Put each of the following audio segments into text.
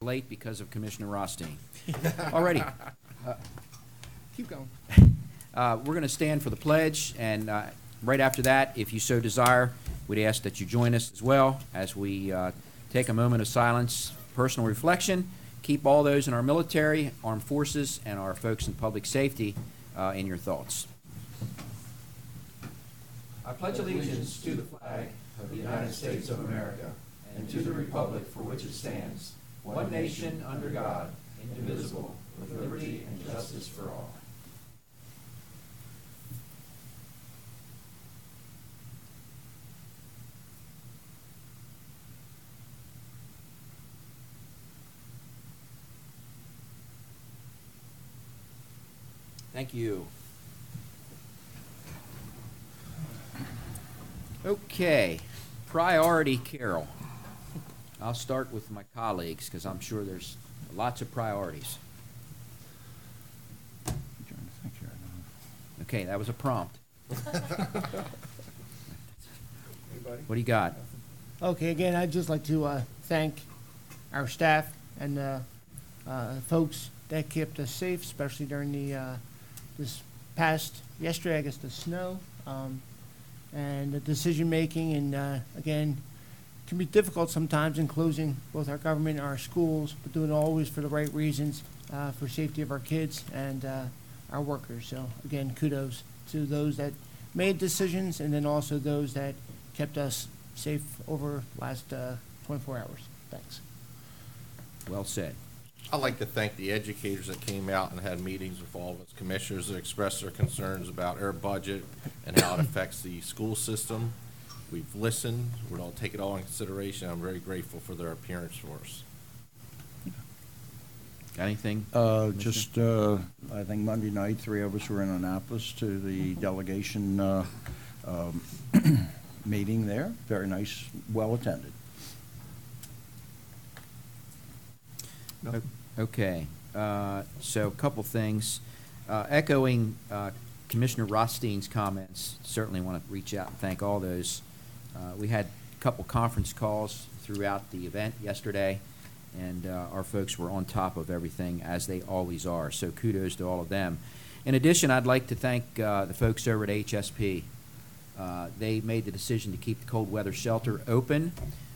Late because of Commissioner Rothstein. Alrighty. Keep going. We're going to stand for the pledge, and right after that, if you so desire, we'd ask that you join us as well as we take a moment of silence, personal reflection. Keep all those in our military, armed forces, and our folks in public safety in your thoughts. I pledge allegiance to the flag of the United States of America and to the republic for which it stands, one nation under God, indivisible, with liberty and justice for all. Thank you. Okay, priority Carol. I'll start with my colleagues because I'm sure there's lots of priorities. Okay, that was a prompt. What do you got? Okay, again, I'd just like to thank our staff and folks that kept us safe, especially during the this past yesterday, I guess, the snow and the decision making, and again, can be difficult sometimes in closing both our government and our schools, but doing it always for the right reasons, for safety of our kids and our workers. So again, kudos to those that made decisions and then also those that kept us safe over the last 24 hours. Thanks. Well said. I'd like to thank the educators that came out and had meetings with all of us commissioners that expressed their concerns about our budget and how it affects the school system. We've listened. We're going to take it all in consideration. I'm very grateful for their appearance for us. Got anything? I think Monday night, 3 of us were in Annapolis to the delegation meeting there. Very nice, well attended. Okay, so a couple things. Echoing Commissioner Rothstein's comments, certainly want to reach out and thank all those. We had a couple conference calls throughout the event yesterday, and our folks were on top of everything, as they always are, so kudos to all of them. In addition, I'd like to thank the folks over at HSP. They made the decision to keep the cold weather shelter open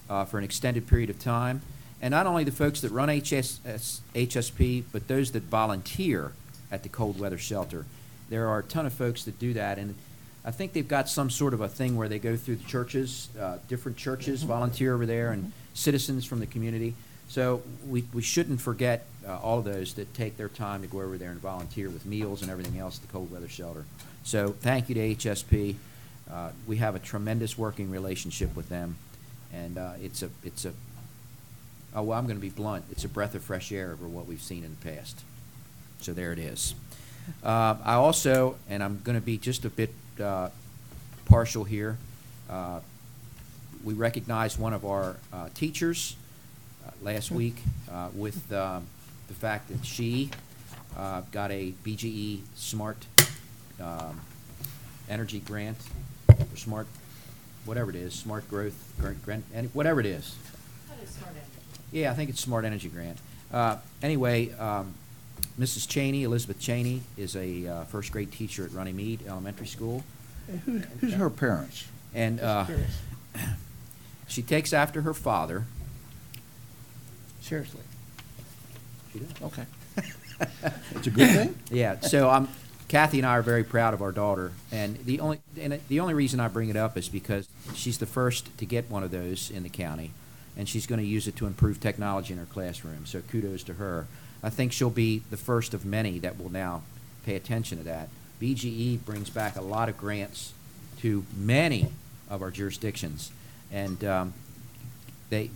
for an extended period of time. And not only the folks that run HSP, but those that volunteer at the cold weather shelter. There are a ton of folks that do that, and I think they've got some sort of a thing where they go through the churches, different churches volunteer over there, and citizens from the community. So we shouldn't forget all of those that take their time to go over there and volunteer with meals and everything else at the cold weather shelter. So thank you to HSP. We have a tremendous working relationship with them, and well, I'm going to be blunt. It's a breath of fresh air over what we've seen in the past. So there it is. I also, and I'm going to be just a bit partial here, we recognized one of our teachers last week with the fact that she got a BGE Smart Energy Grant, or Smart, whatever it is, Smart Growth Grant, whatever it is. Yeah, I think it's Smart Energy Grant. Anyway, Mrs. Cheney, Elizabeth Cheney, is a first grade teacher at Runnymede Elementary School. Who's her parents? And she takes after her father. Seriously. She does. Okay. It's a good thing? Yeah, so Kathy and I are very proud of our daughter, and the only reason I bring it up is because she's the first to get one of those in the county, and she's going to use it to improve technology in her classroom, so kudos to her. I think she'll be the first of many that will now pay attention to that. BGE brings back a lot of grants to many of our jurisdictions, and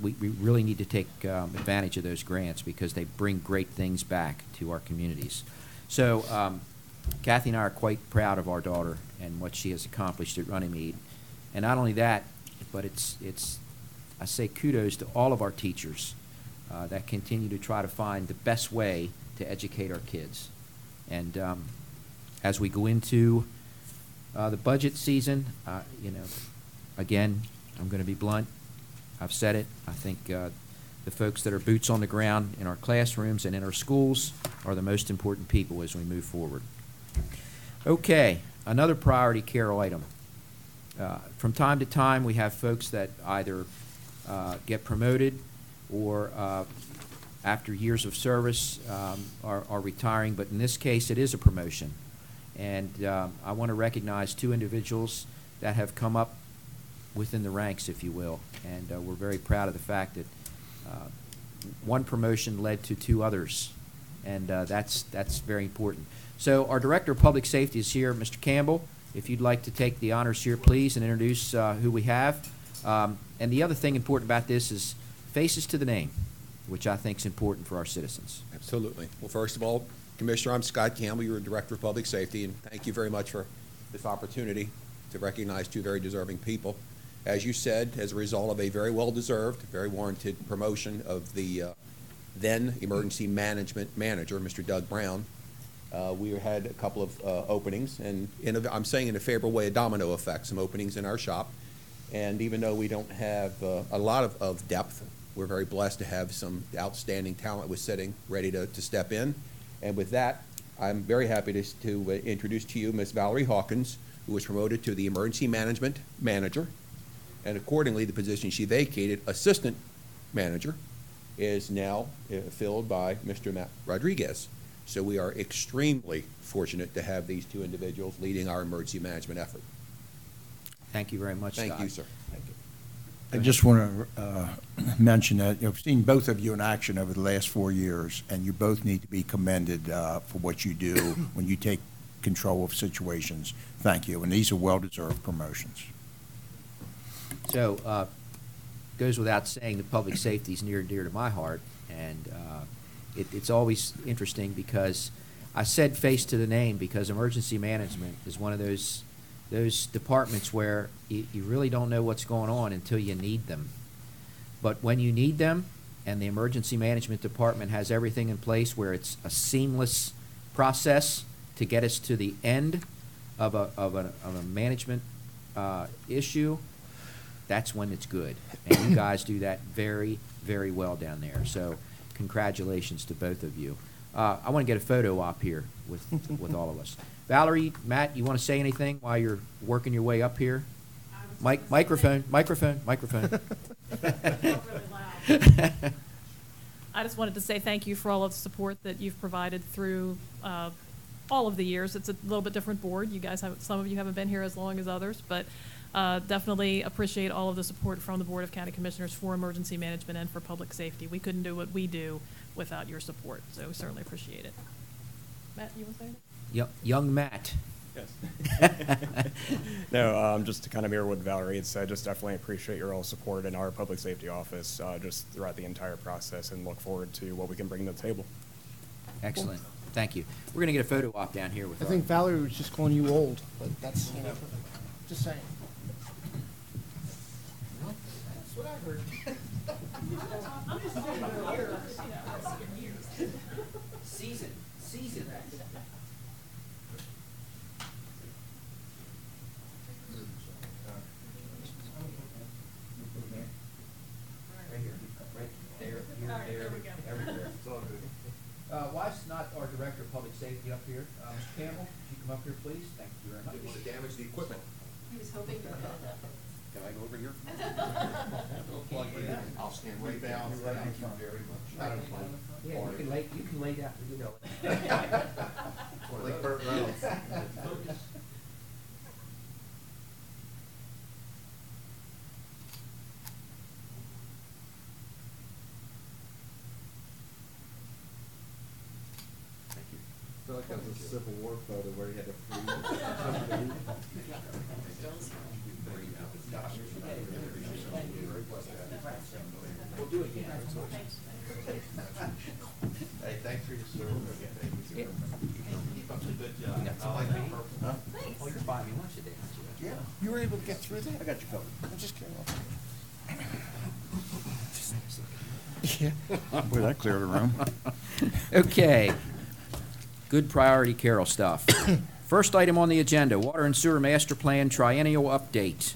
we really need to take advantage of those grants because they bring great things back to our communities. So Kathy and I are quite proud of our daughter and what she has accomplished at Runnymede. And not only that, but I say kudos to all of our teachers that continue to try to find the best way to educate our kids. And as we go into the budget season, again, I'm going to be blunt. I've said it. I think the The folks that are boots on the ground in our classrooms and in our schools are the most important people as we move forward. Okay, another priority Carol item. From time to time, we have folks that either get promoted or after years of service are retiring, but in this case, it is a promotion. And I want to recognize two individuals that have come up within the ranks, if you will, and we're very proud of the fact that one promotion led to two others, and that's very important. So our Director of Public Safety is here, Mr. Campbell. If you'd like to take the honors here, please, and introduce who we have. And the other thing important about this is faces to the name, which I think is important for our citizens. Absolutely. Well, first of all, Commissioner, I'm Scott Campbell, your Director of Public Safety, and thank you very much for this opportunity to recognize two very deserving people. As you said, as a result of a very well-deserved, very warranted promotion of the then Emergency Management Manager, Mr. Doug Brown, we had a couple of openings, and I'm saying in a favorable way, a domino effect, some openings in our shop. And even though we don't have a lot of depth, we're very blessed to have some outstanding talent was sitting ready to step in. And with that, I'm very happy to introduce to you Ms. Valerie Hawkins, who was promoted to the Emergency Management Manager. And accordingly, the position she vacated, Assistant Manager, is now filled by Mr. Matt Rodriguez. So we are extremely fortunate to have these two individuals leading our emergency management effort. Thank you very much, Scott. Thank you, sir. Thank you. I just want to mention that I've seen both of you in action over the last 4 years, and you both need to be commended for what you do when you take control of situations. Thank you, and these are well-deserved promotions. So, goes without saying that public safety is near and dear to my heart, and it's always interesting because I said face to the name because emergency management is one of those departments where you really don't know what's going on until you need them. But when you need them, and the emergency management department has everything in place where it's a seamless process to get us to the end of a management issue, that's when it's good. And you guys do that very, very well down there. So congratulations to both of you. I want to get a photo op here with all of us. Valerie, Matt, you want to say anything while you're working your way up here? Microphone. I just wanted to say thank you for all of the support that you've provided through all of the years. It's a little bit different board. You guys have, some of you haven't been here as long as others, but definitely appreciate all of the support from the Board of County Commissioners for emergency management and for public safety. We couldn't do what we do without your support, so we certainly appreciate it. Matt, you want to say anything? Young Matt. Yes. No, just to kind of mirror what Valerie had said, just definitely appreciate your all support in our public safety office just throughout the entire process and look forward to what we can bring to the table. Excellent. Thank you. We're going to get a photo op down here with I think Valerie was just calling you old, but that's, just saying. That's what I heard. Season. Why is not our Director of Public Safety up here? Mr. Campbell, could you come up here, please? Thank you very much. Didn't want to damage the equipment. He was hoping to. Can I go over here? I'll stand right down. Thank you very much. Yeah, you can lay down, you know. Like Burt Reynolds. I feel like that was a Civil War photo where he had to freeze. We'll do it again. Hey, thanks for your service. Keep up the good job. I like the purple. Oh, you're buying me lunch today, aren't you? Yeah, you were able to get through that? I got you covered. I'm just kidding. Yeah. Boy, that cleared the room. Okay. Good priority Carol stuff. First item on the agenda, Water and Sewer Master Plan Triennial Update.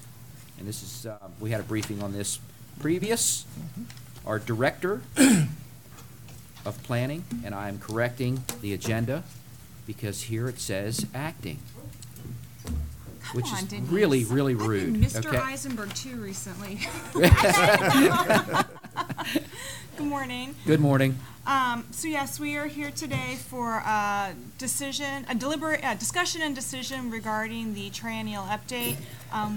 And this is, we had a briefing on this previous. our Director of Planning, and I am correcting the agenda because here it says acting, which Come on, is Denise. really, really I've been rude. Mr. Okay. Eisenberg too recently. Good morning. Good morning. So yes, we are here today for a discussion and decision regarding the triennial update.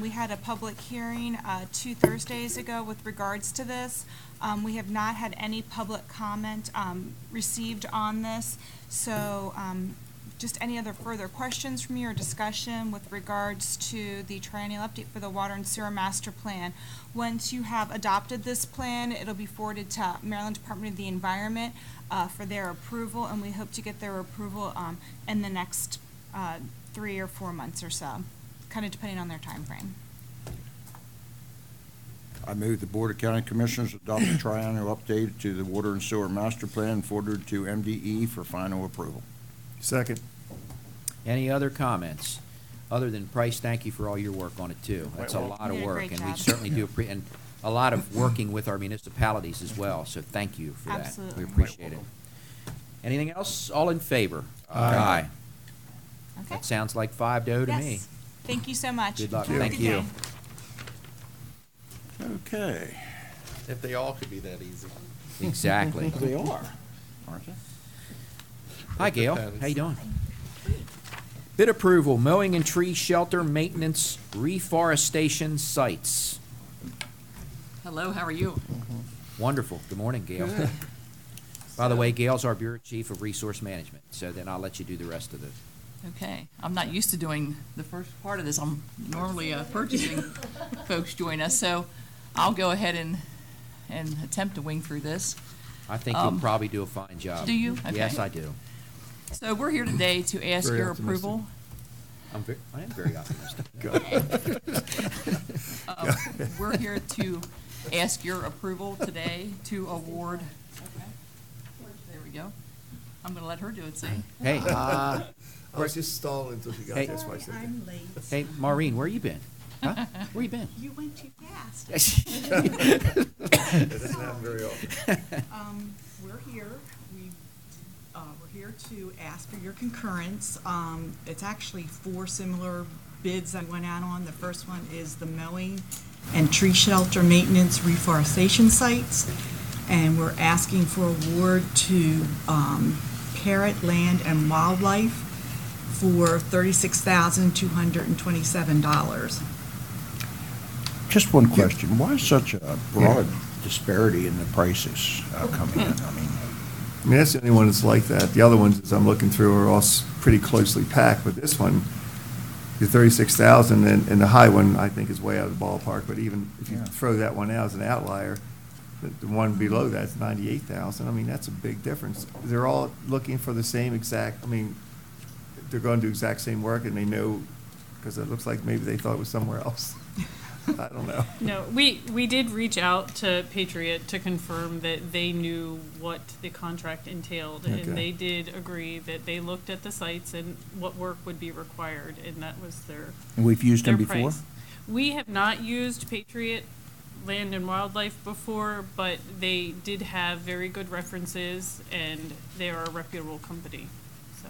We had a public hearing 2 Thursdays ago with regards to this. We have not had any public comment received on this. So just any other further questions from you or discussion with regards to the triennial update for the Water and Sewer Master Plan. Once you have adopted this plan, it'll be forwarded to Maryland Department of the Environment for their approval, and we hope to get their approval in the next 3 or 4 months or so, kind of depending on their time frame. I move the Board of County Commissioners adopt the triennial update to the Water and Sewer Master Plan forwarded to MDE for final approval. Second. Any other comments? Other than Price, thank you for all your work on it too. That's a lot You of did a work, great and we job. certainly do, and a lot of working with our municipalities as well, so thank you for that. Absolutely. We appreciate it. Anything else? All in favor? Aye. Okay? That sounds like 5-0 to me. Yes. Thank you so much. Good luck. Have a Thank good you. day. Okay. If they all could be that easy. Exactly. They are, aren't they? Hi, Gail. Depends. How you doing? Bid approval, mowing and tree shelter maintenance reforestation sites. Hello, how are you? Wonderful. Good morning, Gail. By the way, Gail's our Bureau Chief of Resource Management, so then I'll let you do the rest of this. Okay, I'm not used to doing the first part of this. I'm normally purchasing folks join us, so I'll go ahead and attempt to wing through this. I think you'll probably do a fine job. Do you? Yes, Okay. I do. So we're here today to ask Very your optimistic. approval. I am very optimistic. We're here to ask your approval today to award. Okay. There we go. I'm going to let her do it, see? Hey, I was just stalling until she got Hey. this. Why I said that. I'm late. hey, Maureen, where you been? Huh? Where you been? You went too fast. That doesn't happen very often. We're here. We're here to ask for your concurrence. It's actually 4 similar bids that went out on. The first one is the mowing and tree shelter maintenance reforestation sites. And we're asking for award to Parrot Land and Wildlife for $36,227. Just one question. Why such a broad disparity in the prices coming in? I mean, I mean, that's the only one that's like that. The other ones, as I'm looking through, are all pretty closely packed, but this one, the 36,000, and the high one, I think, is way out of the ballpark, but even if you Yeah. throw that one out as an outlier, the one below that's 98,000. I mean, that's a big difference. They're all looking for the same exact, I mean, they're going to do exact same work, and they know, because it looks like maybe they thought it was somewhere else. I don't know. No, we did reach out to Patriot to confirm that they knew what the contract entailed, Okay. and they did agree that they looked at the sites and what work would be required, and that was their we've used them their before? price. We have not used Patriot Land and Wildlife before, but they did have very good references, and they are a reputable company, so.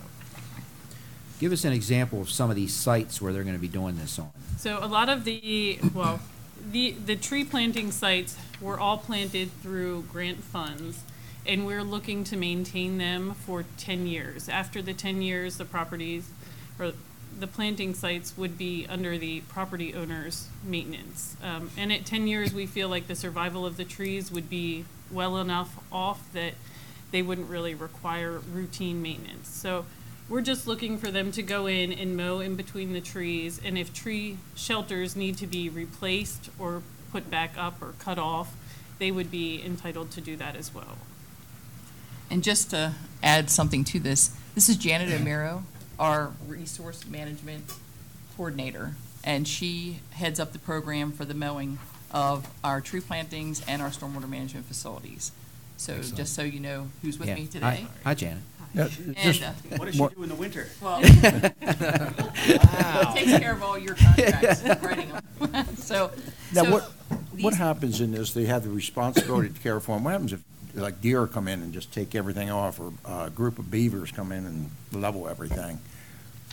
Give us an example of some of these sites where they're going to be doing this on. So a lot of the tree planting sites were all planted through grant funds, and we're looking to maintain them for 10 years. After the 10 years, the properties, or the planting sites would be under the property owner's maintenance. And at 10 years, we feel like the survival of the trees would be well enough off that they wouldn't really require routine maintenance. So we're just looking for them to go in and mow in between the trees, and if tree shelters need to be replaced or put back up or cut off, they would be entitled to do that as well. And just to add something to this, this is Janet O'Meara, our resource management coordinator, and she heads up the program for the mowing of our tree plantings and our stormwater management facilities. So just so you know who's with Yeah. me today. Hi, Janet. Yeah, And, just- What does she do in the winter? well, takes care of all your contracts, writing them. So, Now, so what What These- happens in this, they have the responsibility to care for them. What happens if, like, deer come in and just take everything off, or a group of beavers come in and level everything?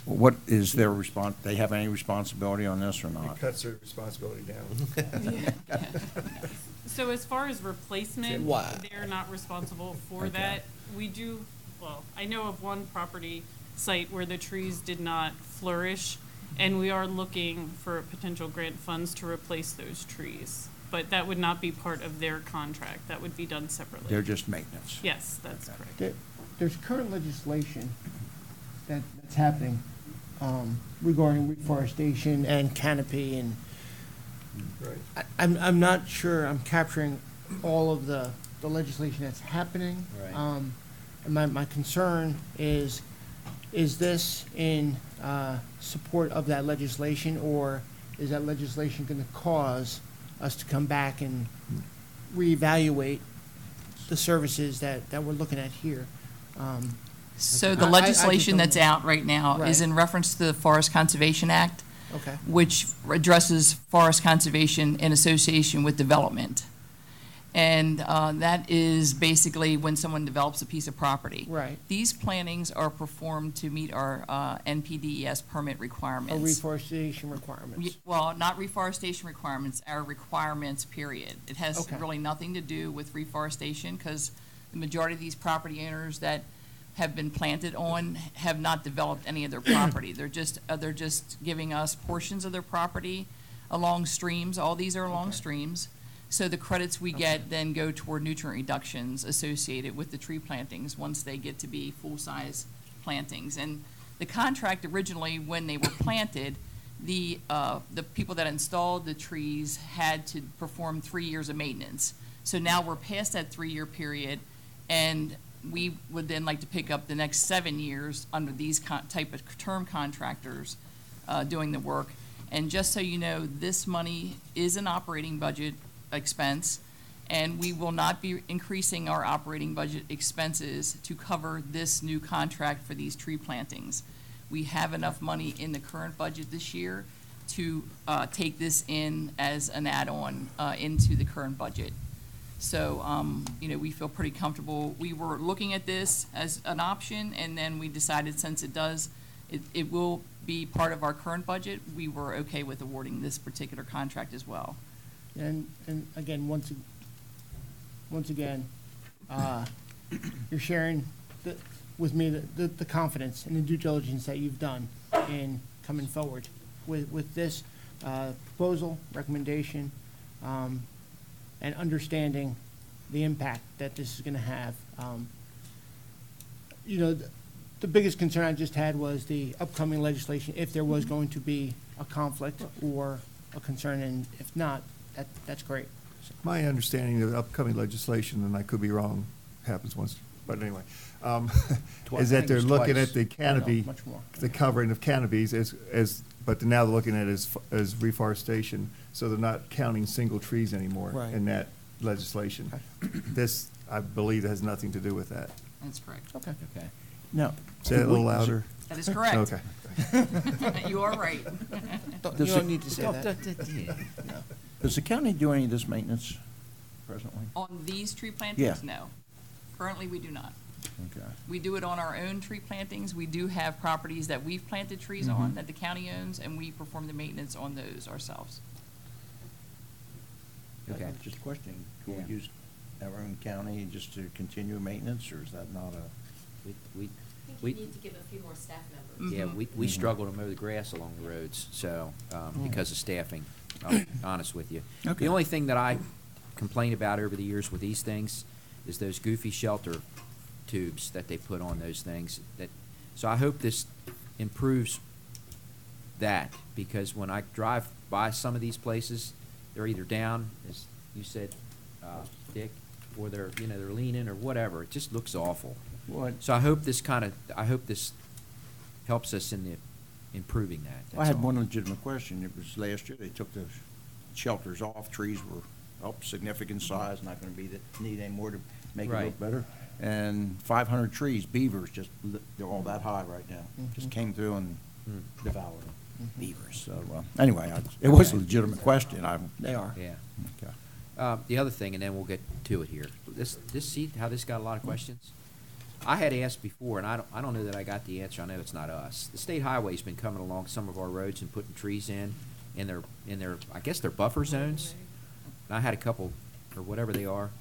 What is their response, they have any responsibility on this or It not? cuts their responsibility down. So as far as replacement, Wow. they're not responsible for Okay. that. We do, well, I know of one property site where the trees did not flourish, and we are looking for potential grant funds to replace those trees. But that would not be part of their contract. That would be done separately. They're just maintenance? Yes, that's correct. There's current legislation that's happening regarding reforestation and canopy, and Right. I'm not sure I'm capturing all of the legislation that's happening. Right. And my concern is this in support of that legislation, or is that legislation going to cause us to come back and reevaluate the services that we're looking at here? So the I legislation just that's don't know. out right now is Right. in reference to the Forest Conservation Act, Okay. which addresses forest conservation in association with development. And that is basically when someone develops a piece of property. Right. These plantings are performed to meet our NPDES permit Or requirements. reforestation requirements. Well, not reforestation requirements, our requirements, period. It has Okay. really nothing to do with reforestation, because the majority of these property owners that have been planted on have not developed any of their property. They're just giving us portions of their property along streams. All these are along streams. So the credits we get then go toward nutrient reductions associated with the tree plantings once they get to be full-size plantings. And the contract originally, when they were planted, the people that installed the trees had to perform 3 years of maintenance. So now we're past that 3-year period, and we would then like to pick up the next 7 years under these type of term contractors doing the work. And just so you know, this money is an operating budget expense, and we will not be increasing our operating budget expenses to cover this new contract for these tree plantings. We have enough money in the current budget this year to take this in as an add-on into the current budget. So, we feel pretty comfortable. We were looking at this as an option, and then we decided since it will be part of our current budget, we were okay with awarding this particular contract as well. And again, once again, you're sharing with me the confidence and the due diligence that you've done in coming forward with this proposal, recommendation, and understanding the impact that this is going to have. The biggest concern I just had was the upcoming legislation, if there was going to be a conflict or a concern, and if not, that's great. My understanding of the upcoming legislation, and I could be wrong, happens once, but anyway, is that they're looking at the canopy, No, much more. the covering of canopies but now they're looking at it as reforestation, so they're not counting single trees anymore Right. in that legislation. This, I believe, has nothing to do with that. That's correct. Okay. Okay. No. Say it a little louder. That is correct. Okay. You are right. You Does don't it- need to say that. Does the county do any of this maintenance presently? On these tree plantings, Yeah. no. Currently, we do not. Okay. We do it on our own tree plantings. We do have properties that we've planted trees on that the county owns, and we perform the maintenance on those ourselves. Okay. Just questioning, can Yeah. we use our own county just to continue maintenance, or is that not a? We, I think we, you need to give a few more staff members. yeah, we struggle to mow the grass along the roads, so, because of staffing, I'll be honest with you. Okay. The only thing that I complain about over the years with these things is those goofy shelter tubes that they put on those things. So I hope this improves that, because when I drive by some of these places, they're either down, as you said, Dick, or they're leaning or whatever. It just looks awful. What? So I hope this helps us in improving that. I That's had all. one legitimate question. It was last year, they took those shelters off, trees were up significant size, not gonna need any more to make it Right. look better. And 500 trees, beavers, they're all that high right now, just came through and devoured them. Beavers. So, anyway, it was a legitimate question. They are. Yeah. Okay. The other thing, and then we'll get to it here. This see how this got a lot of questions. I had asked before, and I don't know that I got the answer. I know it's not us. The state highway's been coming along some of our roads and putting trees in their I guess their buffer zones. And I had a couple, or whatever they are.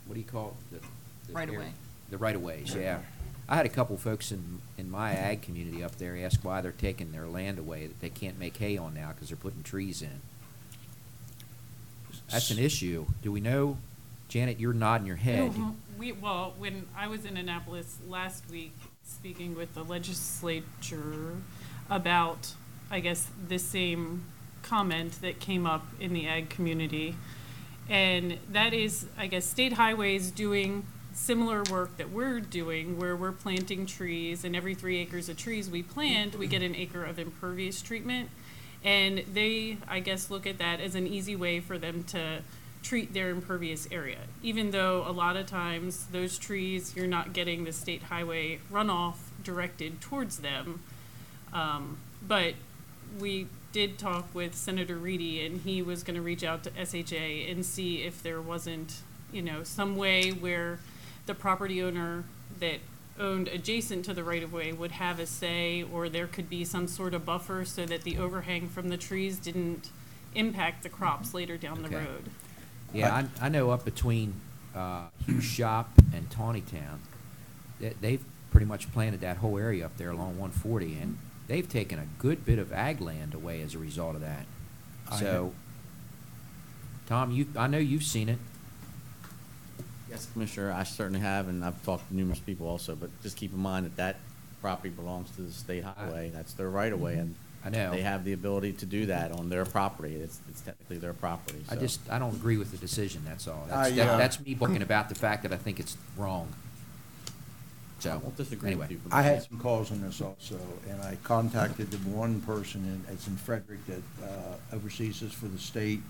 What do you call it? The Right of way. The right of ways. Yeah. I had a couple folks in my ag community up there ask why they're taking their land away that they can't make hay on now because they're putting trees in. That's an issue. Do we know, Janet? You're nodding your head. Well, when I was in Annapolis last week speaking with the legislature about, I guess, the same comment that came up in the ag community, and that is, I guess, state highways doing similar work that we're doing, where we're planting trees, and every 3 acres of trees we plant, we get an acre of impervious treatment. And they, I guess, look at that as an easy way for them to treat their impervious area, even though a lot of times those trees, you're not getting the state highway runoff directed towards them. But we did talk with Senator Reedy, and he was going to reach out to SHA and see if there wasn't, some way where the property owner that owned adjacent to the right-of-way would have a say, or there could be some sort of buffer so that the overhang from the trees didn't impact the crops later down the Okay. road. Yeah, I know up between Hughes Shop and Tawnytown, they've pretty much planted that whole area up there along 140, and they've taken a good bit of ag land away as a result of that. So, Tom, I know you've seen it. Yes, Commissioner, I certainly have, and I've talked to numerous people also, but just keep in mind that property belongs to the state highway. That's their right-of-way, and I know. they have the ability to do that on their property. It's technically their property. So. I don't agree with the decision, that's all. Yeah. That's me booking about the fact that I think it's wrong. I So, won't disagree anyway. with you. I had some calls on this also, and I contacted the one person it's in Frederick that oversees this for the state,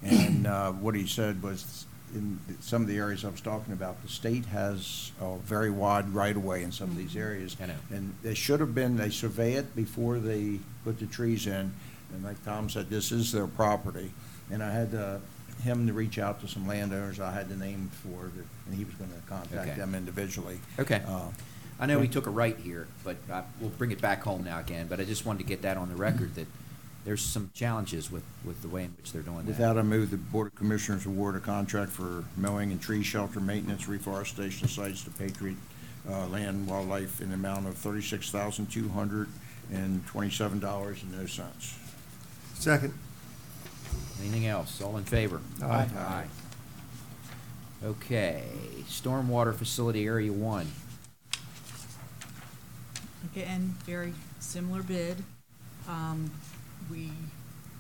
and what he said was, in some of the areas I was talking about, the state has a very wide right-of-way in some of these areas. I know. And they should have been, they survey it before they put the trees in, and like Tom said, this is their property. And I had him to reach out to some landowners I had the name for, and he was going to contact Okay. them individually. Okay. I know we took a right here, but we'll bring it back home now again, but I just wanted to get that on the record that there's some challenges with the way in which they're doing that. With that, I move the Board of Commissioners award a contract for mowing and tree shelter maintenance reforestation sites to Patriot Land and Wildlife in the amount of $36,227.00. Second. Anything else? All in favor? Aye. Aye. Okay, Stormwater Facility Area 1. Again, very similar bid. We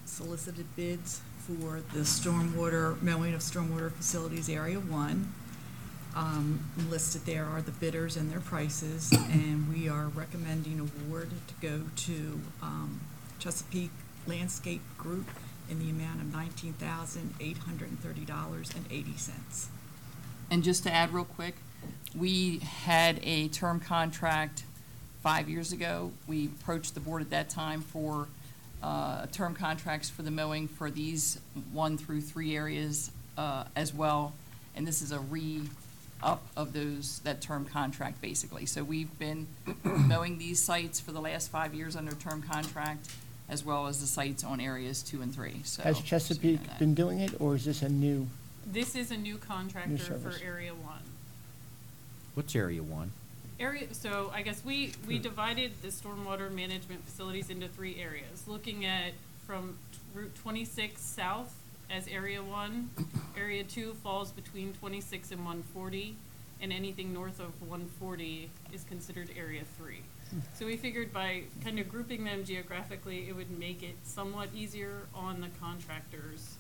solicited bids for the mowing of stormwater facilities Area 1. Listed there are the bidders and their prices, and we are recommending award to go to Chesapeake Landscape Group in the amount of $19,830.80. And just to add real quick, we had a term contract 5 years ago. We approached the board at that time for term contracts for the mowing for these 1 through 3 areas as well. And this is a re-up of that term contract, basically. So we've been mowing these sites for the last 5 years under term contract, as well as the sites on areas 2 and 3. So Has Chesapeake been doing it, or is this a new? This is a new contractor for service. Area 1. What's Area 1? So I guess we divided the stormwater management facilities into 3 areas, looking at from Route 26 south as Area 1. Area 2 falls between 26 and 140, and anything north of 140 is considered Area 3. So we figured by kind of grouping them geographically, it would make it somewhat easier on the contractors.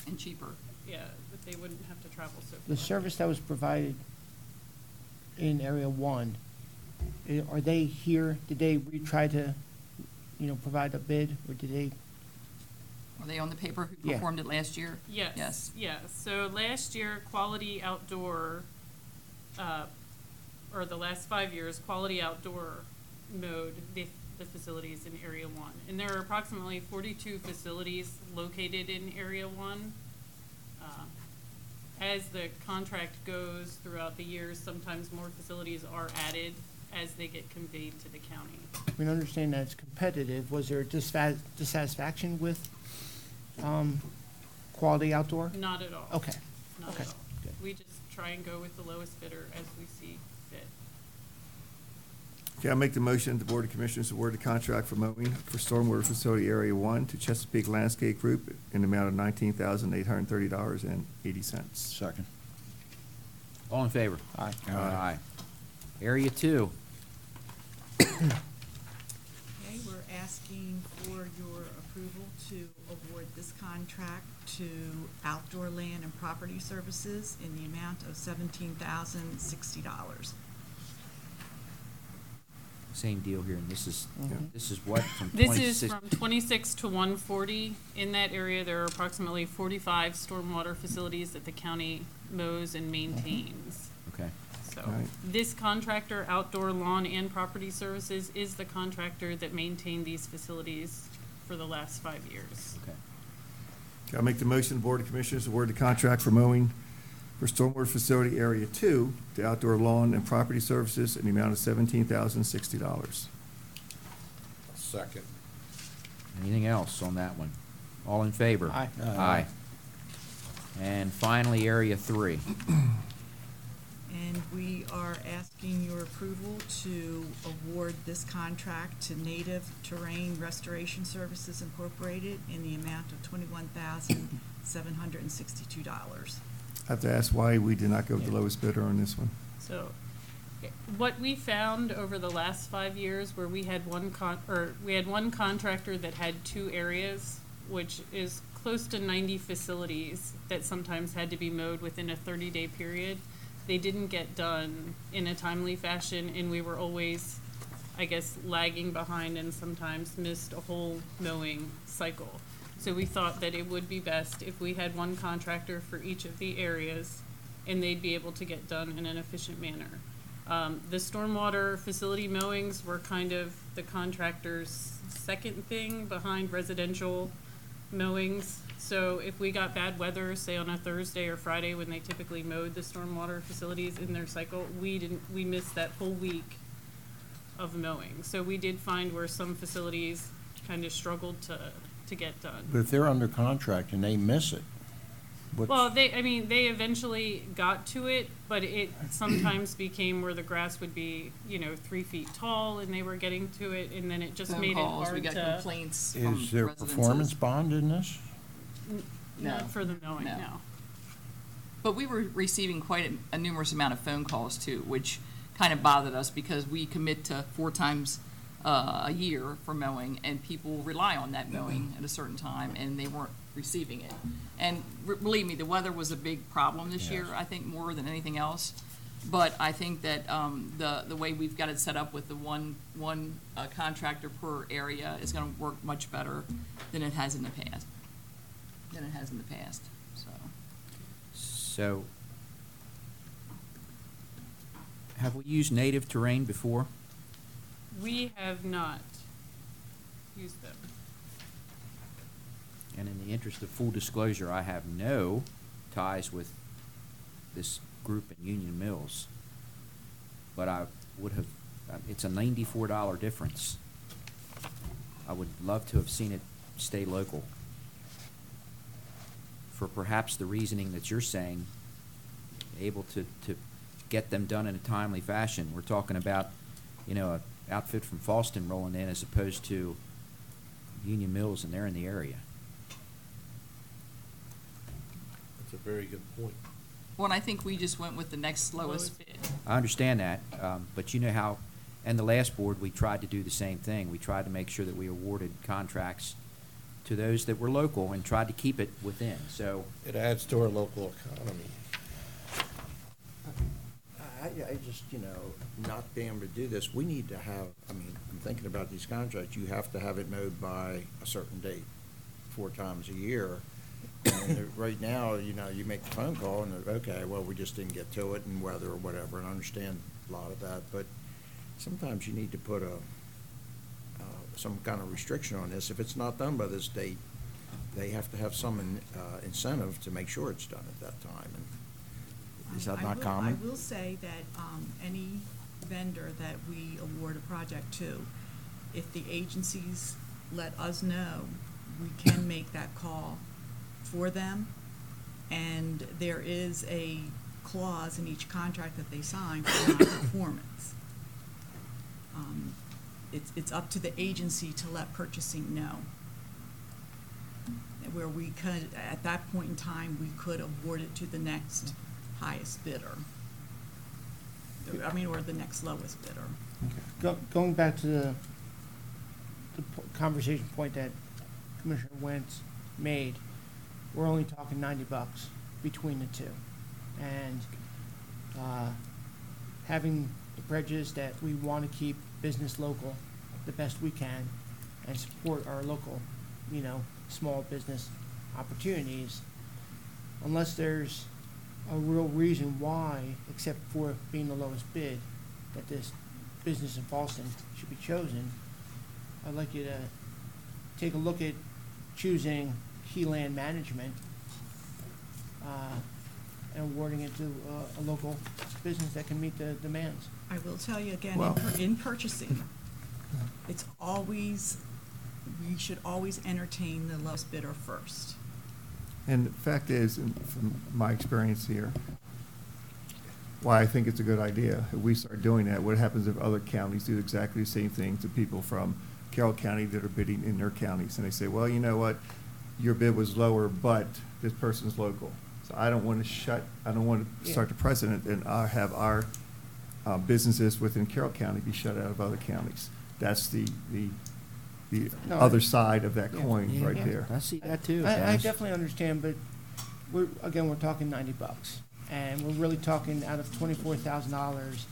and cheaper. Yeah, that they wouldn't have to travel so far. The service that was provided in Area 1, are they here? Did they try to, provide a bid, or did they? Were they on the paper who Yeah. performed it last year? Yes. Yes. Yeah. So last year, Quality Outdoor, or the last 5 years, Quality Outdoor mowed the the facilities in Area 1. And there are approximately 42 facilities located in Area 1. As the contract goes throughout the years, sometimes more facilities are added as they get conveyed to the county. We understand that it's competitive. Was there dissatisfaction with Quality Outdoor? Not at all. Okay. Not Okay. at all. We just try and go with the lowest bidder as we see fit. Okay, I'll make the motion that the Board of Commissioners award the contract for mowing for Stormwater Facility Area 1 to Chesapeake Landscape Group in the amount of $19,830.80. Second. All in favor? Aye. Aye. Area 2. Okay, we're asking for your approval to award this contract to Outdoor Land and Property Services in the amount of $17,060. Same deal here, and this is what, from This 26? is from 26 to 140. In that area, there are approximately 45 stormwater facilities that the county mows and maintains. Okay. So All right. this contractor, Outdoor Lawn and Property Services, is the contractor that maintained these facilities for the last 5 years. Okay. Okay, I'll make the motion the Board of Commissioners award the contract for mowing for Stormwater Facility Area 2 to Outdoor Lawn and Property Services in the amount of $17,060. Second. Anything else on that one? All in favor? Aye. Aye. And finally, Area 3. And we are asking your approval to award this contract to Native Terrain Restoration Services Incorporated in the amount of $21,762. I have to ask why we did not go with the lowest bidder on this one. So what we found over the last 5 years where we had one contractor that had 2 areas, which is close to 90 facilities that sometimes had to be mowed within a 30-day period. They didn't get done in a timely fashion, and we were always, I guess, lagging behind and sometimes missed a whole mowing cycle. So we thought that it would be best if we had one contractor for each of the areas, and they'd be able to get done in an efficient manner. The stormwater facility mowings were kind of the contractor's second thing behind residential mowings. So if we got bad weather, say on a Thursday or Friday when they typically mowed the stormwater facilities in their cycle, we missed that whole week of mowing. So we did find where some facilities kind of struggled to get done. But if they're under contract and they miss it, Well, they eventually got to it, but it sometimes became where the grass would be, 3 feet tall, and they were getting to it, and then it just made it hard We got to. complaints from is there residences. performance bond in this? Not for the mowing, No. no. But we were receiving quite a numerous amount of phone calls too, which kind of bothered us because we commit to 4 times a year for mowing, and people rely on that mowing at a certain time, and they weren't receiving it. And believe me, the weather was a big problem this year, I think, more than anything else. But I think that the way we've got it set up with the one contractor per area is going to work much better than it has in the past. So, have we used Native Terrain before? We have not used them. And in the interest of full disclosure, I have no ties with this group in Union Mills. But I would have, it's a $94 difference. I would love to have seen it stay local. For perhaps the reasoning that you're saying, able to get them done in a timely fashion. We're talking about, a outfit from Falston rolling in as opposed to Union Mills, and they're in the area. That's a very good point. Well, and I think we just went with the next lowest bid. I understand that, but you know how, and the last board, we tried to do the same thing. We tried to make sure that we awarded contracts to those that were local and tried to keep it within, so. It adds to our local economy. I just, not being able to do this, we need to have, I'm thinking about these contracts, you have to have it mowed by a certain date, 4 times a year. And right now, you make the phone call and, okay, well, we just didn't get to it and weather or whatever, and I understand a lot of that, but sometimes you need to put some kind of restriction on this. If it's not done by this date, they have to have some incentive to make sure it's done at that time. And is that I not will- common? I will say that any vendor that we award a project to, if the agencies let us know, we can make that call for them. And there is a clause in each contract that they sign for non-performance. It's up to the agency to let purchasing know. Where we could, at that point in time, we could award it to the next highest bidder. Or the next lowest bidder. Going back to the conversation point that Commissioner Wentz made, we're only talking $90 between the two. And having the prejudice that we want to keep business local the best we can and support our local, small business opportunities, unless there's a real reason why, except for being the lowest bid, that this business in Fallston should be chosen, I'd like you to take a look at choosing Keyland Management and awarding it to a local business that can meet the demands. I will tell you again, Well- in purchasing, it's always, we should always entertain the lowest bidder first. And the fact is, from my experience here, why I think it's a good idea, if we start doing that, what happens if other counties do exactly the same thing to people from Carroll County that are bidding in their counties? And they say, well, you know what, your bid was lower, but this person's local. So I don't want to start the precedent and have our businesses within Carroll County be shut out of other counties. That's the No, other side of that yeah. coin right Yeah. there. I see that too, I Dennis. definitely understand, but we're talking $90, and we're really talking out of $24,000.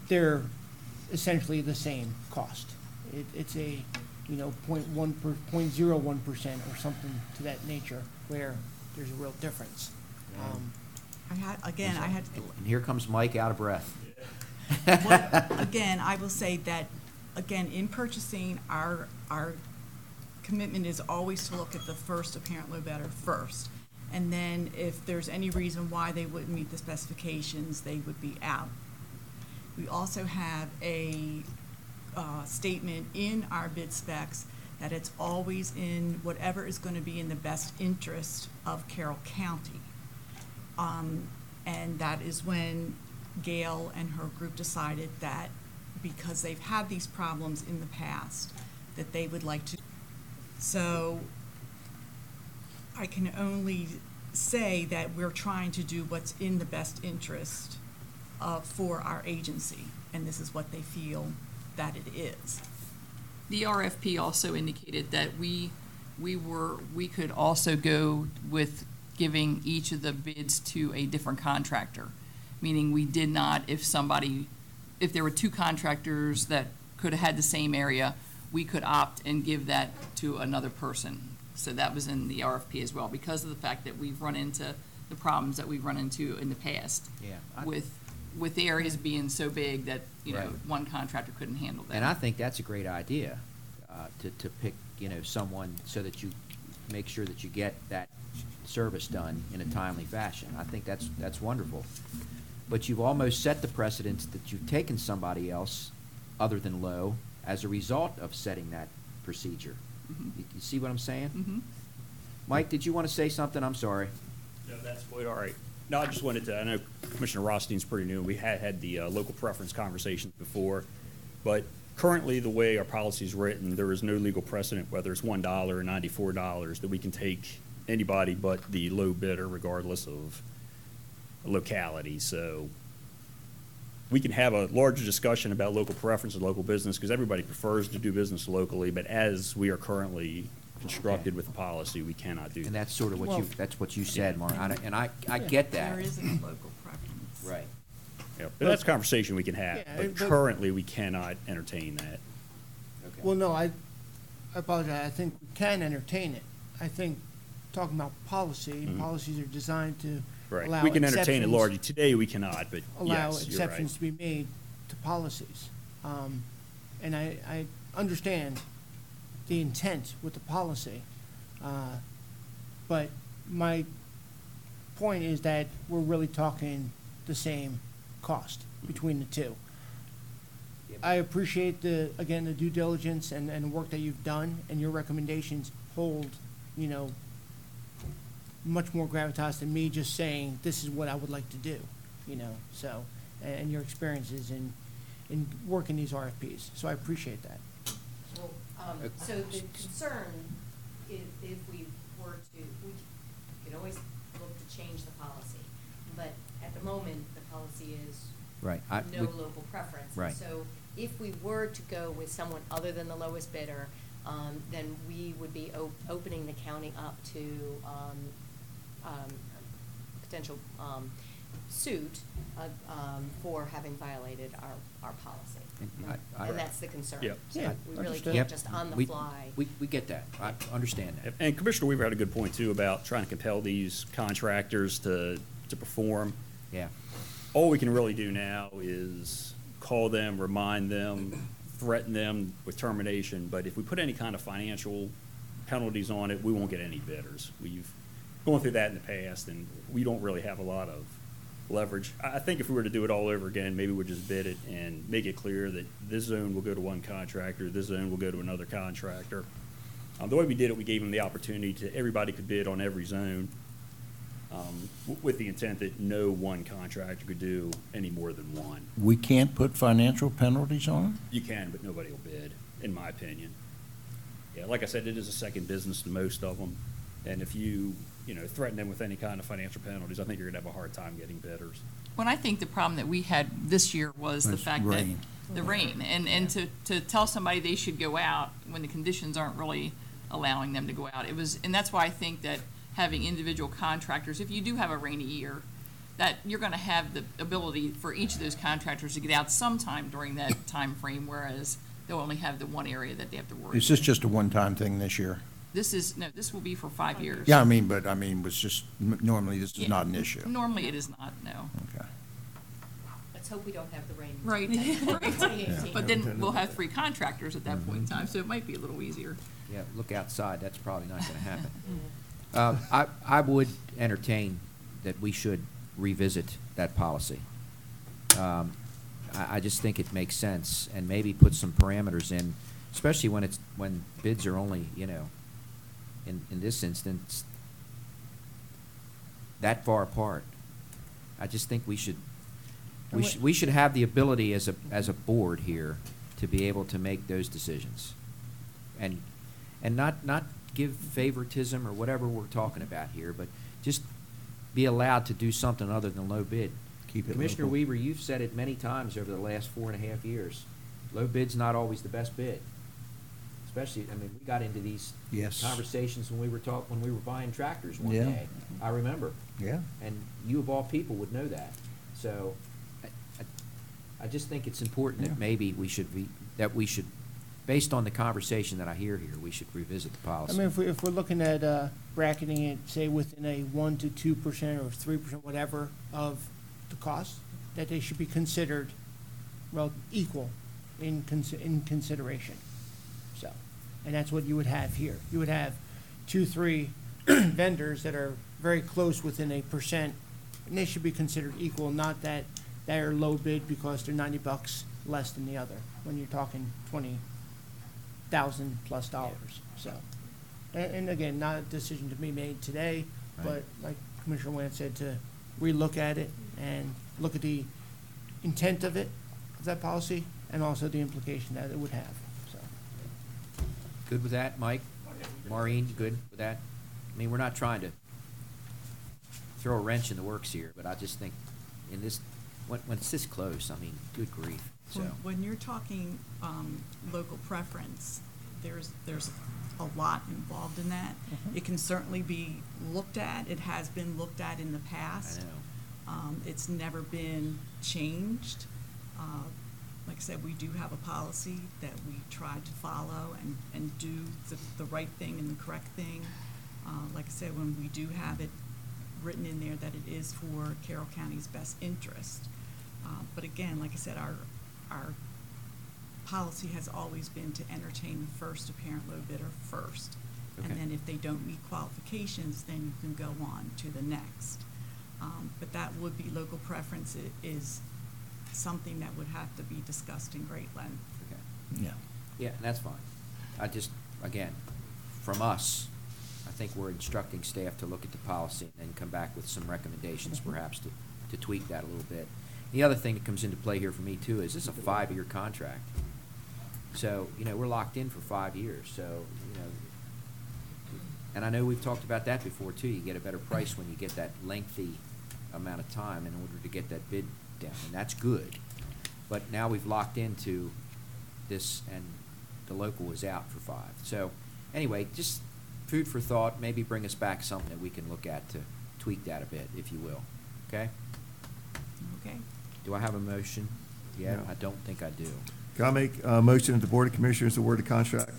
They're essentially the same cost. It's a 0.01% or something to that nature where there's a real difference. I had And here comes Mike out of breath. Again, I will say that, again, in purchasing, our commitment is always to look at the first apparent low bidder first. And then if there's any reason why they wouldn't meet the specifications, they would be out. We also have a statement in our bid specs that it's always in whatever is going to be in the best interest of Carroll County. And that is when Gail and her group decided that because they've had these problems in the past, that they would like to. So I can only say that we're trying to do what's in the best interest for our agency, and this is what they feel that it is. The RFP also indicated that we could also go with giving each of the bids to a different contractor, meaning we did not, if there were two contractors that could have had the same area, we could opt and give that to another person. So that was in the RFP as well, because of the fact that we've run into the problems that we've run into in the past. Yeah. With the areas being so big that, Right. one contractor couldn't handle that. And I think that's a great idea, to pick, someone so that you make sure that you get that service done in a timely fashion. I think that's wonderful. But you've almost set the precedence that you've taken somebody else other than Lowe as a result of setting that procedure. Mhm. You see what I'm saying? Mm-hmm. Mike, did you want to say something? I'm sorry. No, that's quite all right. No, I just wanted to, I know Commissioner Rothstein's pretty new. We had the local preference conversations before, but currently, the way our policy is written, there is no legal precedent, whether it's $1 or $94, that we can take anybody but the low bidder regardless of locality. So we can have a larger discussion about local preference and local business because everybody prefers to do business locally, but as we are currently constructed with the policy, we cannot do that. And that's sort of what you said, Mark. And I get that. There isn't a local preference. Right. Yeah, but that's a conversation we can have, Yeah, but but- currently, we cannot entertain that. Okay. Well, no, I apologize. I think we can entertain it. I think talking about policy, Mhm. policies are designed to Right. allow We can entertain it exceptions- largely. Today, we cannot, but allow yes, you're exceptions right. to be made to policies. And I understand the intent with the policy. But my point is that we're really talking the same cost between the two. I appreciate again, the due diligence and the work that you've done, and your recommendations hold, much more gravitas than me just saying, this is what I would like to do, so, and your experiences in working these RFPs. So I appreciate that. Well, so the concern, if we were to, we could always look to change the policy, but at the moment, the policy is Right. no local preference. Right. So if we were to go with someone other than the lowest bidder, then we would be opening the county up to potential suit for having violated our policy. And that's the concern. Yep. So Yeah, we really understood. can't just on the fly. We get that. I understand that. And Commissioner Weaver had a good point too about trying to compel these contractors to perform. Yeah. All we can really do now is call them, remind them, threaten them with termination. But if we put any kind of financial penalties on it, we won't get any bidders. We've gone through that in the past, and we don't really have a lot of leverage. I think if we were to do it all over again, maybe we'd just bid it and make it clear that this zone will go to one contractor, this zone will go to another contractor. The way we did it, we gave them the opportunity to, everybody could bid on every zone, with the intent that no one contractor could do any more than one. We can't put financial penalties on them? You can, but nobody will bid, in my opinion. Yeah, like I said, it is a second business to most of them. And if you threaten them with any kind of financial penalties, I think you're gonna have a hard time getting bidders. Well, I think the problem that we had this year was the Was fact rain. that the rain, and to tell somebody they should go out when the conditions aren't really allowing them to go out. And that's why I think that having individual contractors, if you do have a rainy year, that you're gonna have the ability for each of those contractors to get out sometime during that time frame, whereas they'll only have the one area that they have to worry. Is this just a one-time thing this year? This will be for 5 years. Yeah, was just, normally this is Yeah. not an issue. Normally it is not, no. Okay. Let's hope we don't have the rain. Right. Right. 2018. But then we'll have 3 contractors at that point in time, so it might be a little easier. Yeah, look outside, that's probably not gonna happen. I would entertain that we should revisit that policy. I just think it makes sense, and maybe put some parameters in, especially when bids are only, in this instance, that far apart. I just think we should have the ability as a board here to be able to make those decisions. And not give favoritism or whatever we're talking about here, but just be allowed to do something other than low bid. Keep it Commissioner local. Weaver, you've said it many times over the last 4.5 years. Low bid's not always the best bid. Especially, we got into these Yes. conversations when we were buying tractors one Yeah. day. I remember. Yeah. And you of all people would know that. So I just think it's important that Yeah. maybe we should, based on the conversation that I hear here, we should revisit the policy. if we're looking at bracketing it, say within a 1 to 2% or 3%, whatever, of the cost, that they should be considered, equal in consideration. So, and that's what you would have here. You would have 2, 3 vendors that are very close within a percent, and they should be considered equal, not that they're low bid because they're $90 less than the other, when you're talking $20,000+ So, and again, not a decision to be made today, but like Commissioner Wentz said, to relook at it and look at the intent of that policy, and also the implication that it would have, so. Good with that, Mike? Maureen, good with that? We're not trying to throw a wrench in the works here, but I just think in this, when it's this close, good grief, so. When you're talking local preference, there's a lot involved in that. It can certainly be looked at. It has been looked at in the past. I know. It's never been changed. Like I said, we do have a policy that we try to follow and do the right thing and the correct thing. Like I said, when we do have it written in there that it is for Carroll County's best interest. But again, like I said, our policy has always been to entertain the first apparent low bidder first. Okay. And then if they don't meet qualifications, then you can go on to the next. But that would be local preference is something that would have to be discussed in great length. Okay. Yeah. Yeah, and that's fine. I just, again, from us, I think we're instructing staff to look at the policy and then come back with some recommendations perhaps to tweak that a little bit. The other thing that comes into play here for me too is this is a 5-year contract. So, we're locked in for 5 years, so, and I know we've talked about that before too. You get a better price when you get that lengthy amount of time in order to get that bid down, and that's good. But now we've locked into this, and the local was out for 5. So, anyway, just food for thought. Maybe bring us back something that we can look at to tweak that a bit, if you will. Okay? Okay. Do I have a motion? Yeah, No. I don't think I do. Can I make a motion that the Board of Commissioners award a contract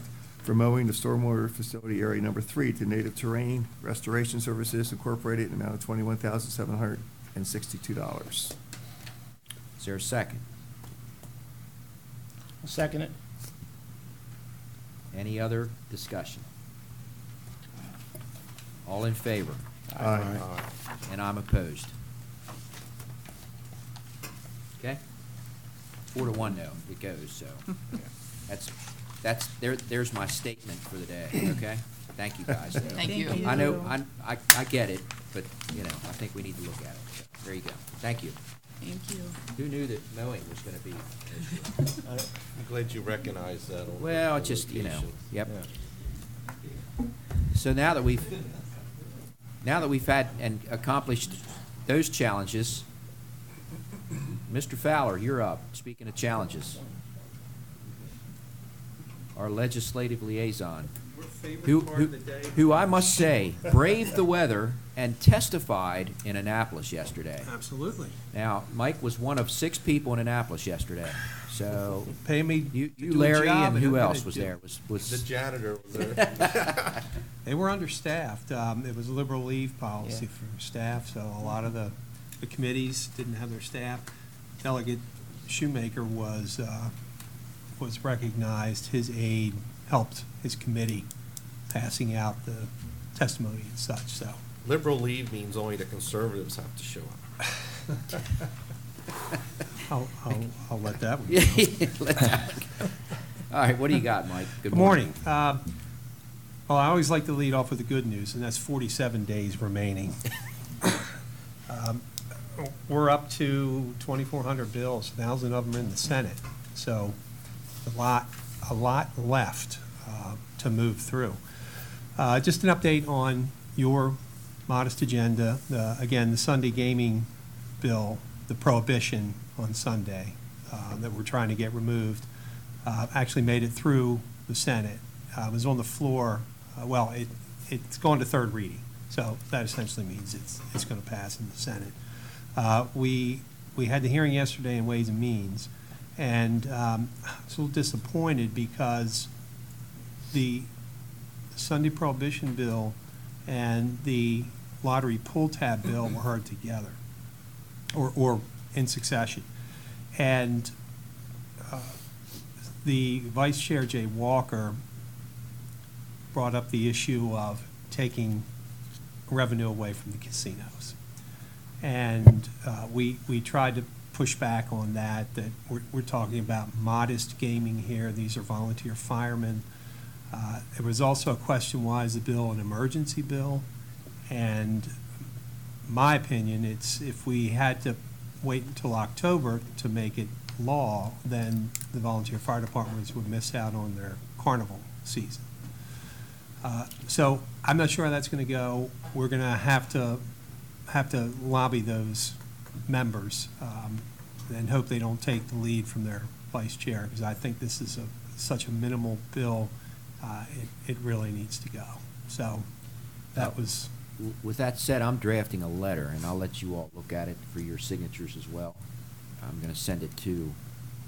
for mowing the stormwater facility area number 3 to Native Terrain Restoration Services Incorporated in the amount of $21,762? Is there a second? I'll second it. Any other discussion? All in favor? Aye. And I'm opposed. Okay? 4-1 though, it goes, so. There's my statement for the day, okay? Thank you, guys. Thank you. I know, I get it, but, I think we need to look at it. So, there you go. Thank you. Thank you. Who knew that mowing was gonna be? I'm glad you recognize that. On Well, the it's just, location. yep. So now that we've had and accomplished those challenges, Mr. Fowler, you're up. Speaking of challenges. Our legislative liaison, who I must say braved the weather and testified in Annapolis yesterday. Absolutely. Now, Mike was one of 6 people in Annapolis yesterday. So Pay me you to do a Larry, job, and who I'm else gonna was do there? it. Was The janitor was there. They were understaffed. It was a liberal leave policy for staff, so a lot of the committees didn't have their staff. Delegate Shoemaker was recognized. His aide helped his committee passing out the testimony and such, so. Liberal leave means only the conservatives have to show up. I'll let that one go. Let that go. All right, what do you got, Mike? Good morning. Well, I always like to lead off with the good news, and that's 47 days remaining. We're up to 2,400 bills, 1,000 of them in the Senate, so a lot left to move through. Just an update on your modest agenda. Again, the Sunday gaming bill, the prohibition on Sunday that we're trying to get removed, actually made it through the Senate. It was on the floor. It's going to third reading, so that essentially means it's going to pass in the Senate. We had the hearing yesterday in Ways and Means, and I was a little disappointed because the Sunday prohibition bill and the lottery pull tab bill were heard together, or in succession. And the Vice Chair, Jay Walker, brought up the issue of taking revenue away from the casinos. And we tried to push back on that we're talking about modest gaming here. These are volunteer firemen. There was also a question, why is the bill an emergency bill? And my opinion, it's if we had to wait until October to make it law, then the volunteer fire departments would miss out on their carnival season. So I'm not sure how that's going to go. We're going to have to lobby those members and hope they don't take the lead from their vice chair, because I think this is such a minimal bill. It really needs to go. So that was. With that said, I'm drafting a letter, and I'll let you all look at it for your signatures as well. I'm going to send it to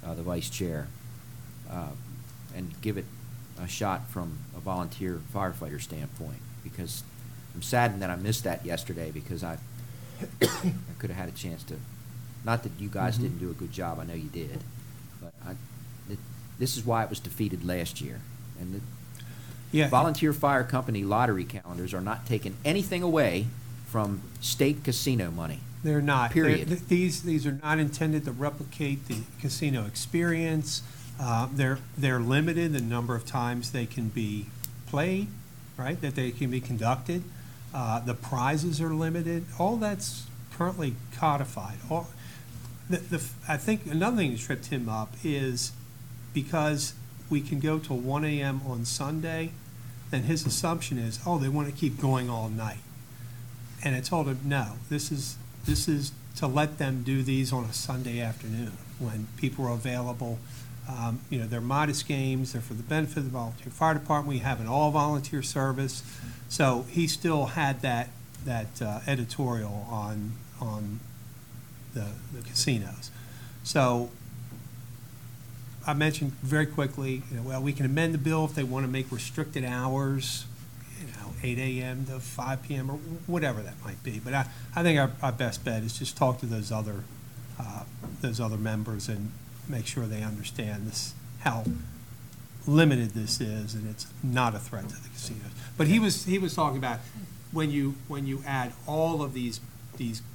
the vice chair and give it a shot from a volunteer firefighter standpoint, because I'm saddened that I missed that yesterday, because I could have had a chance to, not that you guys didn't do a good job, I know you did, but this is why it was defeated last year. And the Yeah. volunteer fire company lottery calendars are not taking anything away from state casino money. They're not. Period. These are not intended to replicate the casino experience. They're limited the number of times they can be played, right? That they can be conducted. The prizes are limited. All that's currently codified. I think another thing that tripped him up is because we can go till 1 a.m. on Sunday, then his assumption is, oh, they want to keep going all night. And I told him, no, this is to let them do these on a Sunday afternoon when people are available. They're modest games. They're for the benefit of the volunteer fire department. We have an all-volunteer service. So he still had that editorial on the casinos. So I mentioned very quickly, well, we can amend the bill if they want to make restricted hours, 8 a.m. to 5 p.m. or whatever that might be. But I think our best bet is just talk to those other members and make sure they understand this, how limited this is, and it's not a threat to the casinos. But he was talking about when you add all of these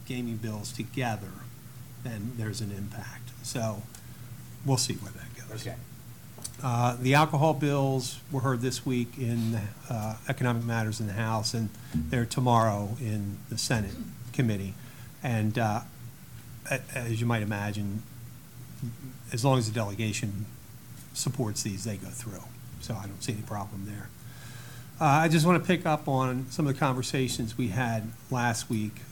gaming bills together, then there's an impact. So we'll see where that goes. Okay. The alcohol bills were heard this week in Economic Matters in the House, and they're tomorrow in the Senate committee. And as you might imagine, as long as the delegation supports these, they go through. So I don't see any problem there. I just want to pick up on some of the conversations we had last week.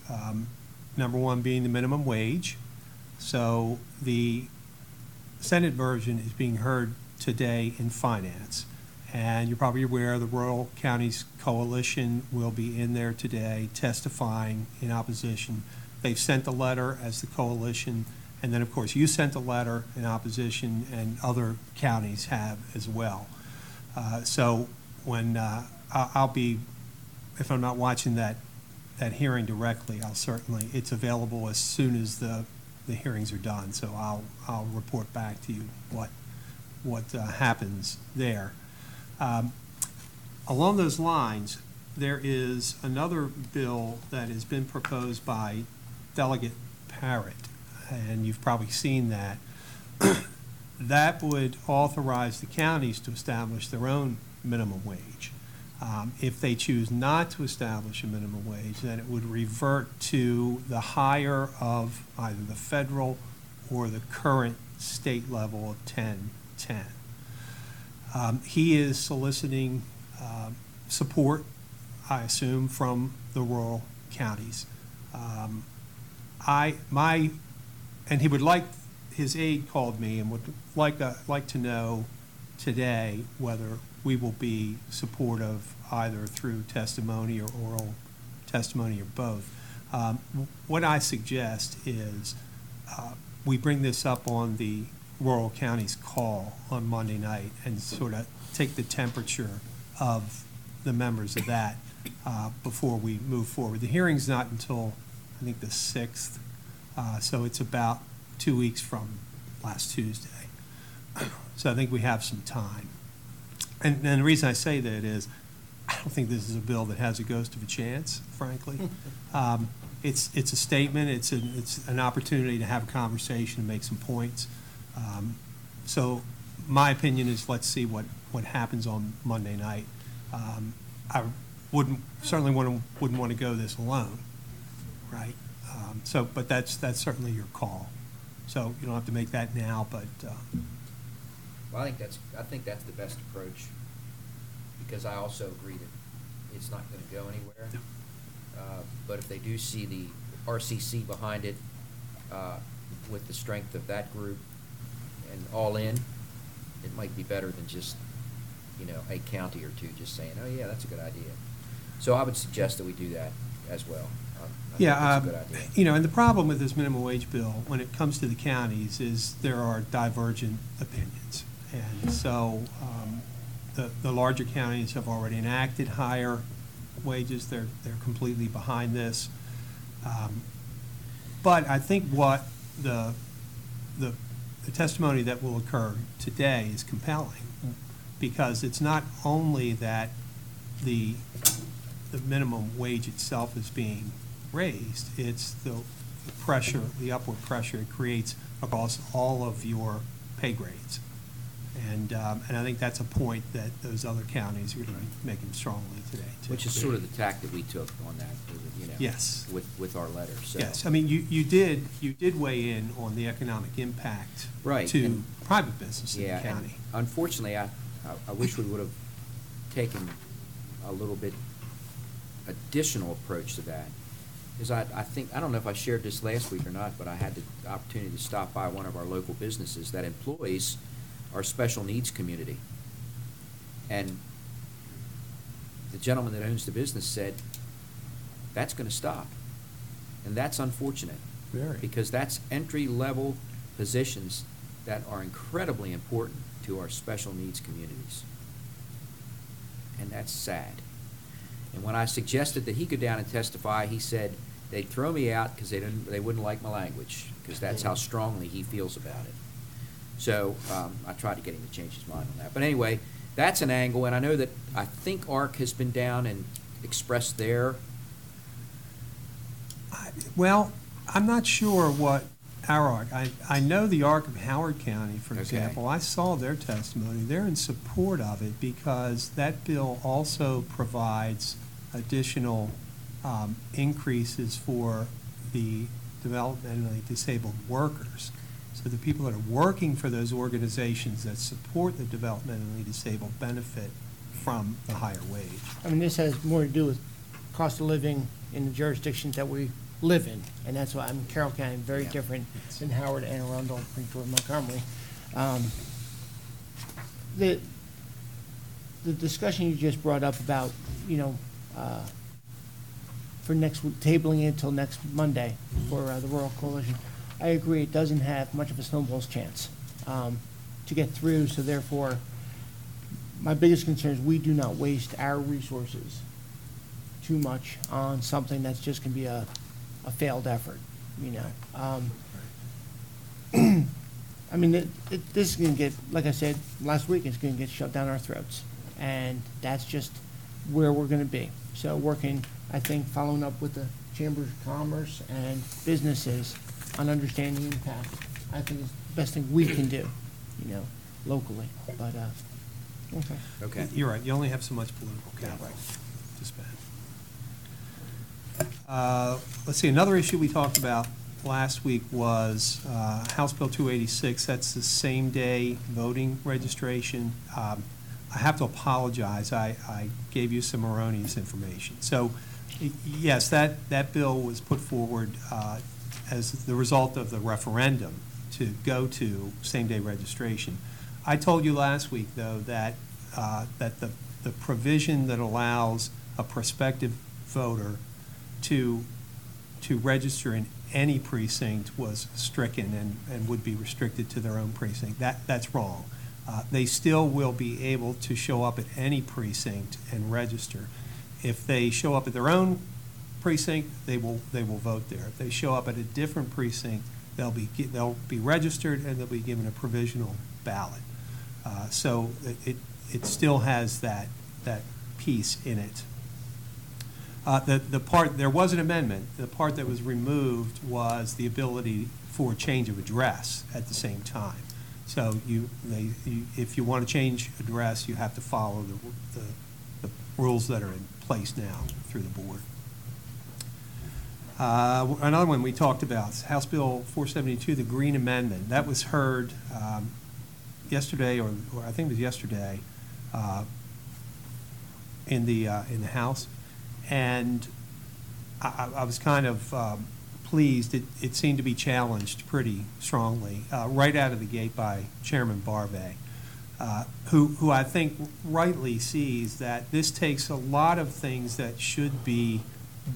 Number one being the minimum wage. So the Senate version is being heard today in Finance. And you're probably aware the Rural Counties Coalition will be in there today testifying in opposition. They've sent a letter as the coalition, and then of course you sent a letter in opposition, and other counties have as well. So when I'll be, if I'm not watching that hearing directly, it's available as soon as the hearings are done. So I'll report back to you what happens there. Along those lines, there is another bill that has been proposed by Delegate Parrott, and you've probably seen that. That would authorize the counties to establish their own minimum wage. If they choose not to establish a minimum wage, then it would revert to the higher of either the federal or the current state level of 1010. He is soliciting support, I assume, from the rural counties. And he would like, his aide called me and would like to know today whether we will be supportive either through testimony or oral testimony or both. What I suggest is we bring this up on the rural counties call on Monday night and sort of take the temperature of the members of that before we move forward. The hearing's not until, I think, the 6th, so it's about 2 weeks from last Tuesday. So I think we have some time. And the reason I say that is I don't think this is a bill that has a ghost of a chance, frankly. It's a statement. It's an opportunity to have a conversation and make some points. So my opinion is let's see what happens on Monday night. I certainly wouldn't want to go this alone, right? But that's certainly your call. So you don't have to make that now, but. Well, I think that's the best approach, because I also agree that it's not going to go anywhere. But if they do see the RCC behind it, with the strength of that group and all in, it might be better than just, a county or two just saying, oh yeah, that's a good idea. So I would suggest that we do that as well. I think that's a good idea. And the problem with this minimum wage bill, when it comes to the counties, is there are divergent opinions. And so the larger counties have already enacted higher wages. They're completely behind this. But I think what the the testimony that will occur today is compelling, because it's not only that the minimum wage itself is being raised, it's the pressure, the upward pressure it creates across all of your pay grades. And I think that's a point that those other counties are going to be making strongly today, too. Which is sort of the tack that we took on that, you know. Yes. With our letter, so. Yes, I mean, you did weigh in on the economic impact Right, to and- private business in the Yeah, and county. unfortunately, I wish we would have taken a little bit additional approach to that. Because I think, I don't know if I shared this last week or not, but I had the opportunity to stop by one of our local businesses that employs our special needs community. And the gentleman that owns the business said, that's going to stop. And that's unfortunate. Very. Because that's entry-level positions that are incredibly important to our special needs communities. And that's sad. And when I suggested that he go down and testify, he said they'd throw me out because they wouldn't like my language, because that's how strongly he feels about it. So I tried to get him to change his mind on that. But anyway, that's an angle, and I know that, I think ARC has been down and expressed their. Well, I'm not sure what our ARC, I know the ARC of Howard County, for Okay. example. I saw their testimony. They're in support of it because that bill also provides additional increases for the developmentally disabled workers. So the people that are working for those organizations that support the developmentally disabled benefit from the higher wage. I mean, this has more to do with cost of living in the jurisdictions that we live in, and that's why, I mean, Carroll County, very Yeah. different than Howard, Anne Arundel, Prince George, Montgomery. The discussion you just brought up about, you know, for next week, tabling it until next Monday for the Rural Coalition, I agree, it doesn't have much of a snowball's chance to get through, so therefore, my biggest concern is we do not waste our resources too much on something that's just going to be a failed effort, you know. I mean, this is going to get, like I said last week, it's going to get shoved down our throats. And that's just where we're going to be. So working, I think, following up with the Chambers of Commerce and businesses on understanding the impact, I think is the best thing we can do, you know, locally. But, okay. Okay. You're right, you only have so much political capital to spend. Let's see, another issue we talked about last week was House Bill 286. That's the same-day voting registration. I have to apologize. I gave you some erroneous information. So, yes, that bill was put forward as the result of the referendum to go to same-day registration. I told you last week, though, that the provision that allows a prospective voter to register in any precinct was stricken and would be restricted to their own precinct. That's wrong. They still will be able to show up at any precinct and register. If they show up at their own precinct, they will vote there. If they show up at a different precinct, they'll be registered and they'll be given a provisional ballot. So it still has that piece in it. There was an amendment. The part that was removed was the ability for change of address at the same time. So if you want to change address, you have to follow the rules that are in place now through the board. Another one we talked about, House Bill 472, the Green Amendment. That was heard yesterday, or I think it was yesterday, in the House. And I was kind of pleased. It seemed to be challenged pretty strongly right out of the gate by Chairman Barbe, who I think rightly sees that this takes a lot of things that should be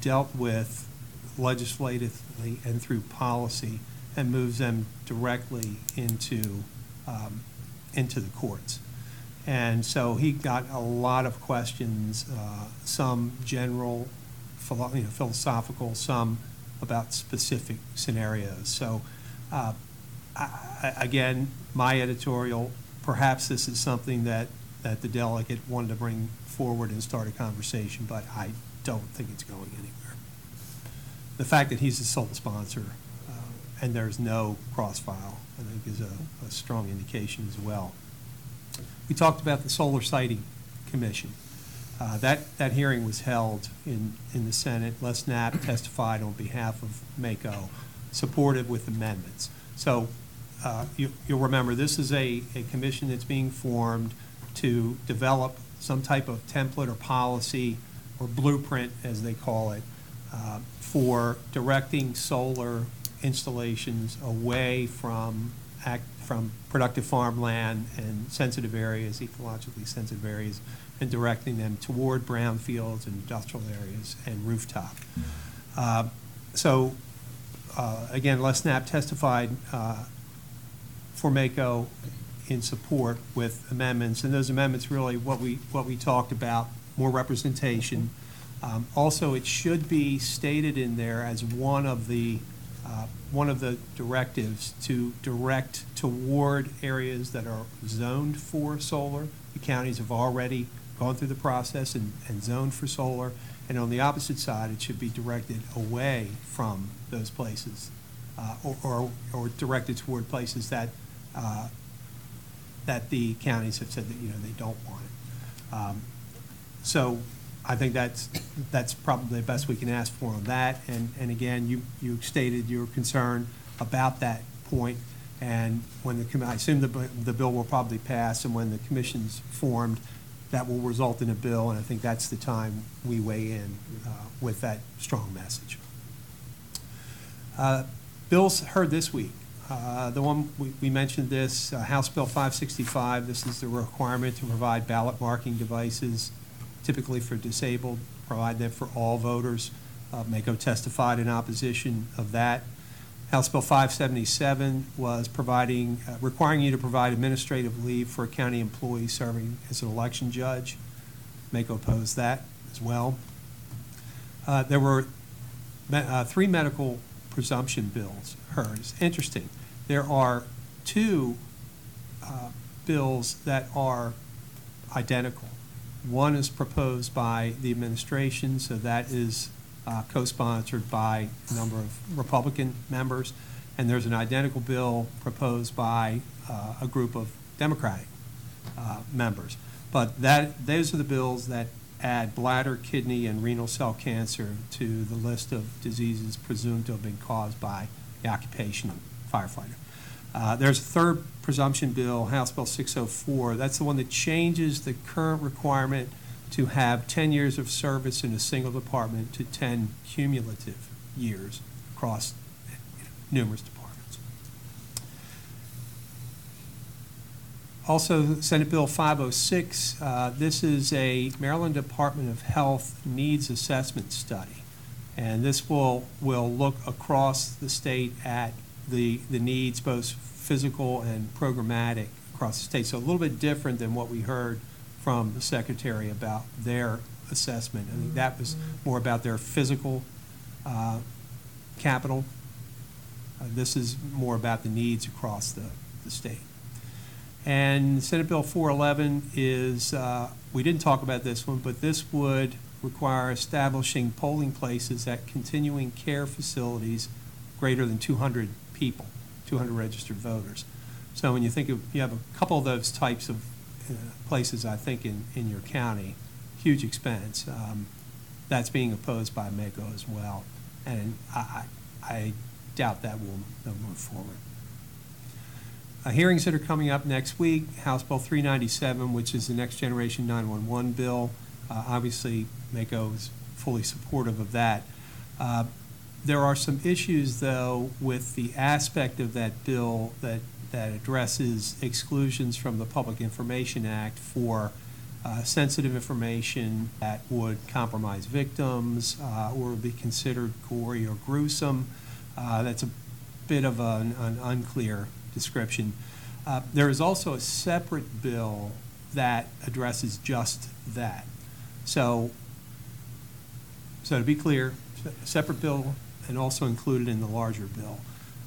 dealt with legislatively and through policy and moves them directly into the courts. And so he got a lot of questions, some general, philosophical, some about specific scenarios. So again, my editorial, perhaps this is something that the delegate wanted to bring forward and start a conversation, but I don't think it's going anywhere. The fact that he's the sole sponsor and there's no cross-file, I think is a strong indication as well. We talked about the Solar Siting Commission. That hearing was held in the Senate. Les Knapp testified on behalf of MACO, supportive with amendments. So you'll remember this is a commission that's being formed to develop some type of template or policy or blueprint, as they call it, for directing solar installations away from productive farmland and sensitive areas, ecologically sensitive areas, and directing them toward brownfields and industrial areas and rooftop. Again, Les Knapp testified for MACO in support with amendments, and those amendments really what we talked about, more representation. Also, it should be stated in there as one of the directives to direct toward areas that are zoned for solar. The counties have already gone through the process and zoned for solar, and on the opposite side, it should be directed away from those places, or directed toward places that the counties have said that they don't want it. So I think that's probably the best we can ask for on that. And again, you stated your concern about that point, and when I assume the bill will probably pass, and when the commission's formed, that will result in a bill, and I think that's the time we weigh in with that strong message. Bills heard this week. The one we mentioned this, House Bill 565, this is the requirement to provide ballot marking devices, typically for disabled, provide them for all voters. MACO testified in opposition of that. House Bill 577 was requiring you to provide administrative leave for a county employee serving as an election judge. MACO opposed that as well. There were 3 medical presumption bills heard. It's interesting. There are 2 bills that are identical. One is proposed by the administration, so that is co-sponsored by a number of Republican members, and there's an identical bill proposed by a group of Democratic members. But those are the bills that add bladder, kidney, and renal cell cancer to the list of diseases presumed to have been caused by the occupation of firefighter. There's a 3rd presumption bill, House Bill 604. That's the one that changes the current requirement to have 10 years of service in a single department to 10 cumulative years across numerous departments. Also, Senate Bill 506, this is a Maryland Department of Health needs assessment study. And this will look across the state at the needs, both physical and programmatic, across the state. So a little bit different than what we heard from the Secretary about their assessment. I think that was more about their physical capital. This is more about the needs across the state. And Senate Bill 411 is, we didn't talk about this one, but this would require establishing polling places at continuing care facilities greater than 200 people, 200 registered voters. So when you think of, you have a couple of those types of places, I think, in your county, huge expense. That's being opposed by MACO as well, and I doubt that will move forward. Hearings that are coming up next week, House Bill 397, which is the Next Generation 911 bill. Obviously, MACO is fully supportive of that. There are some issues, though, with the aspect of that bill that addresses exclusions from the Public Information Act for sensitive information that would compromise victims or be considered gory or gruesome. That's a bit of an unclear description. There is also a separate bill that addresses just that. So to be clear, a separate bill and also included in the larger bill.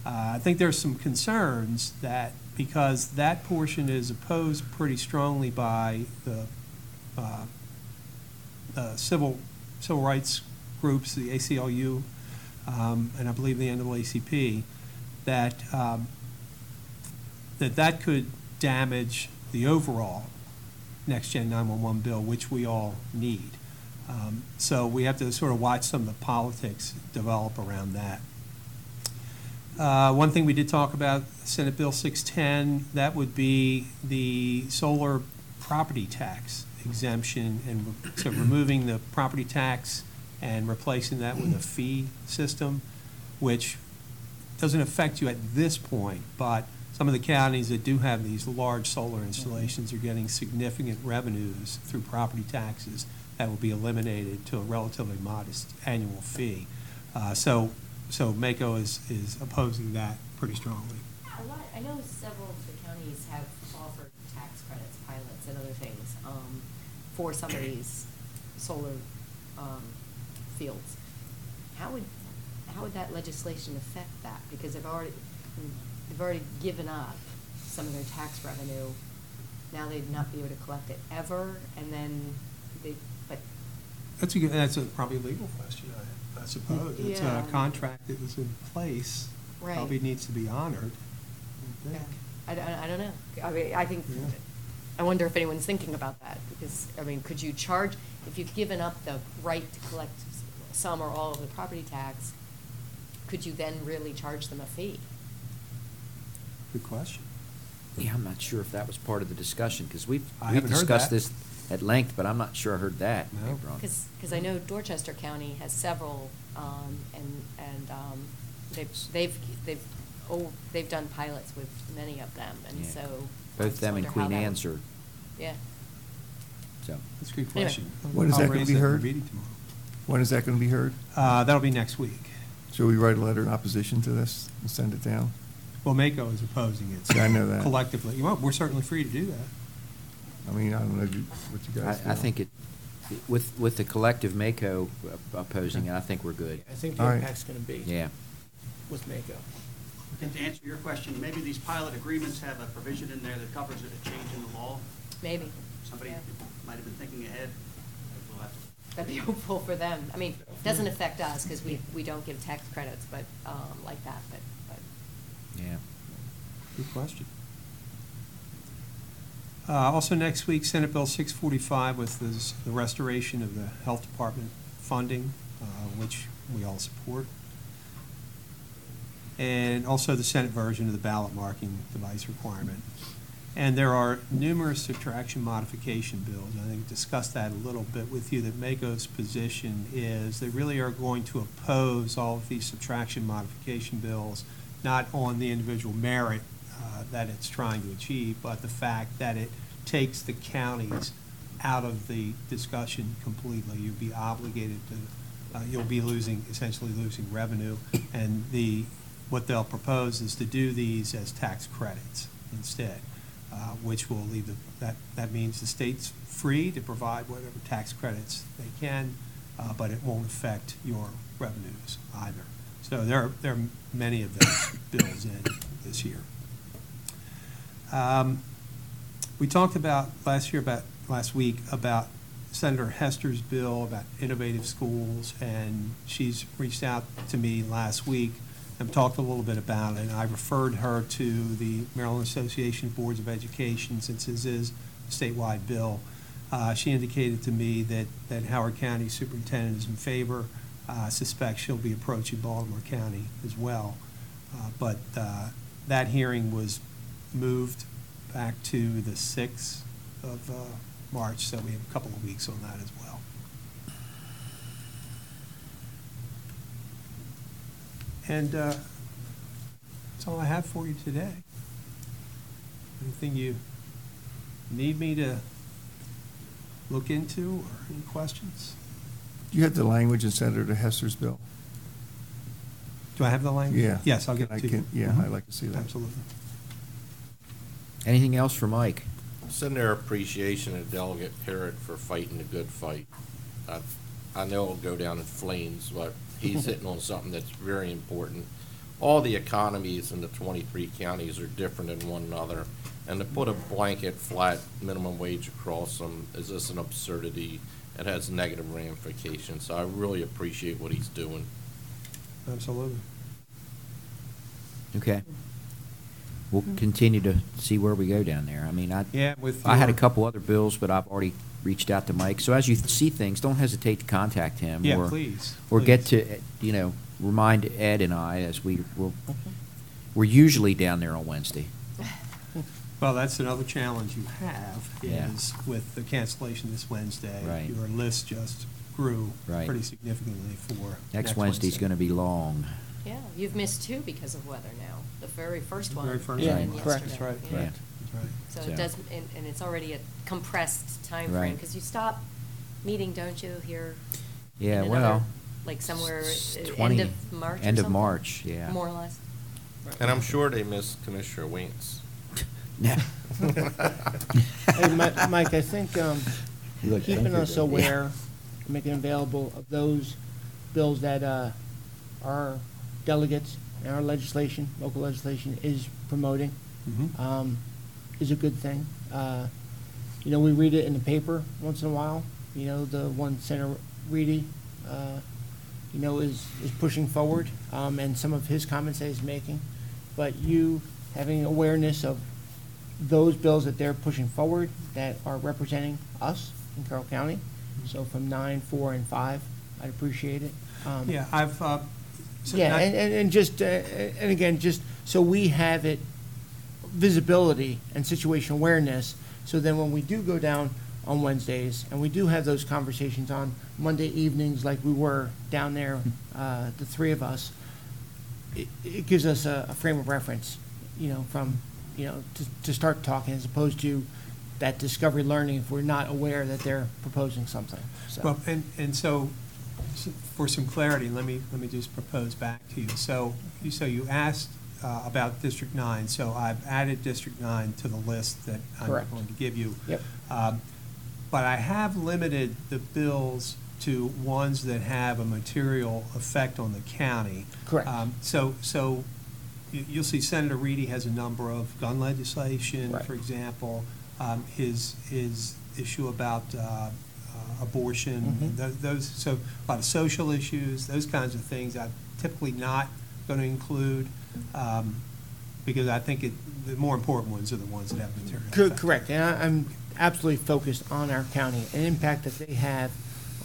I think there's some concerns that because that portion is opposed pretty strongly by the civil rights groups, the ACLU, and I believe the NAACP, that that could damage the overall Next Gen 911 bill, which we all need. So we have to sort of watch some of the politics develop around that. One thing we did talk about, Senate Bill 610, that would be the solar property tax exemption, and so removing the property tax and replacing that with a fee system, which doesn't affect you at this point, but some of the counties that do have these large solar installations are getting significant revenues through property taxes that will be eliminated to a relatively modest annual fee. So MACO is opposing that pretty strongly. I know several of the counties have offered tax credits, pilots, and other things for some of these solar fields. How would that legislation affect that? Because they've already given up some of their tax revenue. Now they'd not be able to collect it ever, and then but that's probably a legal question, I suppose. It's a Yeah. contract that was in place, Right. probably needs to be honored. I think. I don't know. I mean, I think, Yeah. I wonder if anyone's thinking about that, because, I mean, could you charge, if you've given up the right to collect some or all of the property tax, could you then really charge them a fee? Good question. Yeah, I'm not sure if that was part of the discussion, because we've haven't heard discussed that. this at length, but I'm not sure I heard that. No. Because I know Dorchester County has several, and they've done pilots with many of them, and Yeah. so. I Both just them and wonder how Queen that Anne's are, Yeah. so. That's a good Anyway. question. When is I'll that going raise to be in the heard? meeting tomorrow. When is that going to be heard? That'll be next week. Shall we write a letter in opposition to this and send it down? Well, MACO is opposing it. so Yeah, I know that. Collectively. Well, we're certainly free to do that. I mean, I don't know what you guys feel. I think with the collective MACO opposing it, I think we're good. I think the All right. impact's going to be Yeah. with MACO. And to answer your question, maybe these pilot agreements have a provision in there that covers a change in the law. Maybe. Somebody Yeah. might have been thinking ahead. We'll have to- That'd be hopeful for them. I mean, it doesn't affect us, because we don't give tax credits, but, like that, but. Yeah. Good question. Also next week, Senate Bill 645 with the restoration of the Health Department funding, which we all support. And also the Senate version of the ballot marking device requirement. And there are numerous subtraction modification bills. I think discussed that a little bit with you, that MACO's position is they really are going to oppose all of these subtraction modification bills, not on the individual merit that it's trying to achieve, but the fact that it takes the counties out of the discussion completely. You'll be obligated to, you'll be essentially losing revenue, and what they'll propose is to do these as tax credits instead, which will leave that means the state's free to provide whatever tax credits they can, but it won't affect your revenues either. So there are many of those bills in this year. We talked about last week about Senator Hester's bill about innovative schools, and she's reached out to me last week and talked a little bit about it. I referred her to the Maryland Association of Boards of Education, since this is a statewide bill. She indicated to me that Howard County Superintendent is in favor. I suspect she'll be approaching Baltimore County as well. But that hearing was moved back to the 6th of March, so we have a couple of weeks on that as well. And that's all I have for you today. Anything you need me to look into, or any questions? Do you have the language in Senator Hester's bill? Do I have the language? Yeah. Yes, I'll get it to you. Yeah, Mhm. I'd like to see that. Absolutely. Anything else for Mike? Send their appreciation to Delegate Parrott for fighting the good fight. I know it'll go down in flames, but he's hitting on something that's very important. all the economies in the 23 counties are different in one another. And to put a blanket flat minimum wage across them is just an absurdity. It has negative ramifications. So I really appreciate what he's doing. Absolutely. Okay. We'll continue to see where we go down there. I mean, Yeah, with I had a your- couple other bills, but I've already reached out to Mike. So as you see things, don't hesitate to contact him. Yeah, or, please, Or get please. to, remind Ed and I as we're usually down there on Wednesday. Well, that's another challenge you have, Yeah. is with the cancellation this Wednesday. Right. Your list just grew Right. pretty significantly for Next Wednesday's going to be long. Yeah, you've missed two because of weather now. The very first one. Very first and one. then Correct. yesterday. That's right. Yeah. Yeah. That's right. So So- it does, and it's already a compressed time frame, Right. because you stop meeting, don't you, here? Yeah, in well, another, like somewhere, end of March or End of something? March, yeah. More or less. And I'm sure they miss Commissioner Wentz. Yeah. Hey, Mike, I think You look keeping thinker, us don't you? aware, making available of those bills that our delegates and our legislation, local legislation is promoting, Mhm. is a good thing. We read it in the paper once in a while. The one Senator Reedy, is pushing forward, and some of his comments that he's making. But you having awareness of those bills that they're pushing forward that are representing us in Carroll County. So from 9, 4, and 5, I'd appreciate it. Yeah, I've, so Yeah, not- and just, and again, just so we have it, visibility and situation awareness, so then when we do go down on Wednesdays, and we do have those conversations on Monday evenings like we were down there, the three of us, it gives us a frame of reference, from, to start talking, as opposed to that discovery learning if we're not aware that they're proposing something, so. Well, and so, for some clarity, let me just propose back to you. So you asked about District 9, so I've added District 9 to the list that I'm Correct. going to give you. Yep. But I have limited the bills to ones that have a material effect on the county. Correct. So you'll see Senator Reedy has a number of gun legislation, Right. for example, his issue about abortion, and those, so a lot of social issues, those kinds of things I'm typically not going to include, because I think the more important ones are the ones that have material effect. Correct, and I'm absolutely focused on our county, and impact that they have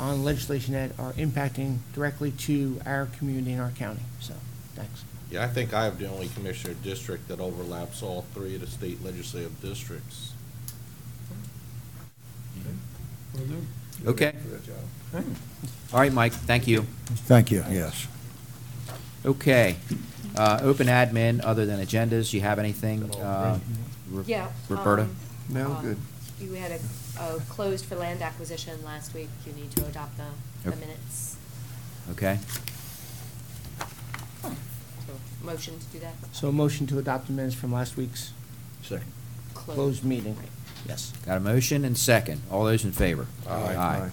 on legislation that are impacting directly to our community and our county, so, thanks. Yeah, I think I have the only commissioner district that overlaps all three of the state legislative districts. Okay. All right, Mike, thank you. Thank you, yes. Okay. Open admin, other than agendas, you have anything? Yeah. Roberta? No, good. You had a closed for land acquisition last week. You need to adopt the Okay. minutes. Okay. So, motion to do that? So a motion to adopt the minutes from last week's Second. closed meeting. Right. Yes. Got a motion and second. All those in favor? Aye.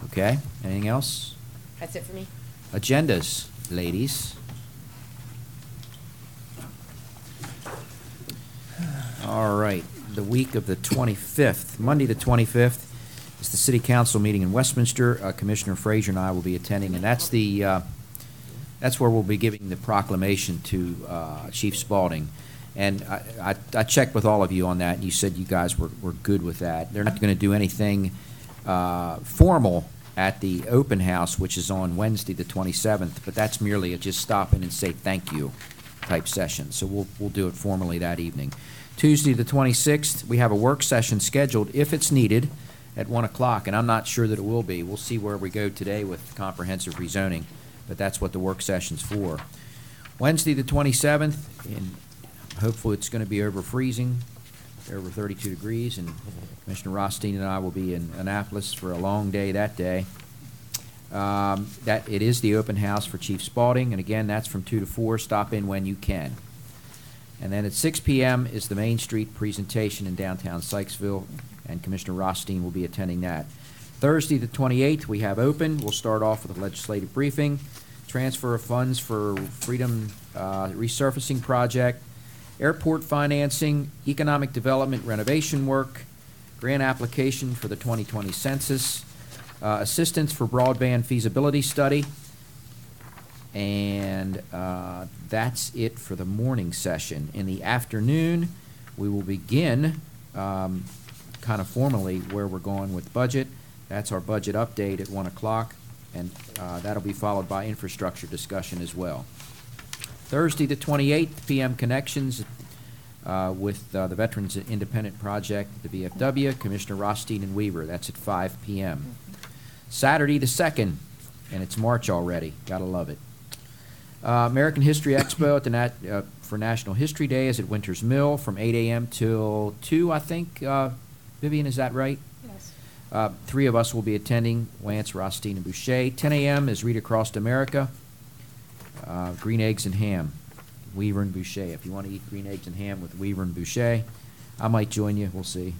Okay, anything else? That's it for me? Agendas, ladies. All right, the week of the 25th, Monday the 25th, is the city council meeting in Westminster. Commissioner Frazier and I will be attending, and that's that's where we'll be giving the proclamation to Chief Spalding. And I checked with all of you on that, and you said you guys were good with that. They're not going to do anything formal at the open house, which is on Wednesday, the 27th, but that's merely a just stop in and say thank you type session. So we'll do it formally that evening. Tuesday, the 26th, we have a work session scheduled, if it's needed, at 1 o'clock, and I'm not sure that it will be. We'll see where we go today with comprehensive rezoning, but that's what the work session's for. Wednesday, the 27th, and hopefully it's going to be over freezing, over 32 degrees, and Commissioner Rothstein and I will be in Annapolis for a long day that day. That it is the open house for Chief Spalding, and again, that's from 2 to 4. Stop in when you can. And then at 6 p.m. is the Main Street presentation in downtown Sykesville, and Commissioner Rothstein will be attending that. Thursday, the 28th, we have open. We'll start off with a legislative briefing. transfer of funds for Freedom resurfacing project, airport financing, economic development renovation work, grant application for the 2020 census, assistance for broadband feasibility study, and that's it for the morning session. In the afternoon, we will begin kind of formally where we're going with budget. That's our budget update at 1 o'clock, and that'll be followed by infrastructure discussion as well. Thursday, the 28th, PM Connections with the Veterans Independent Project, the VFW, Commissioner Rothstein and Weaver. That's at 5 p.m. Saturday, the 2nd, and it's March already. Gotta love it. American History Expo at the for National History Day is at Winters Mill from 8 a.m. till 2, I think. Vivian, is that right? Yes. 3 of us will be attending, Wance, Rothstein, and Boucher. 10 a.m. is Read Across America, green eggs and ham, Weaver and Boucher. If you want to eat green eggs and ham with Weaver and Boucher, I might join you. We'll see.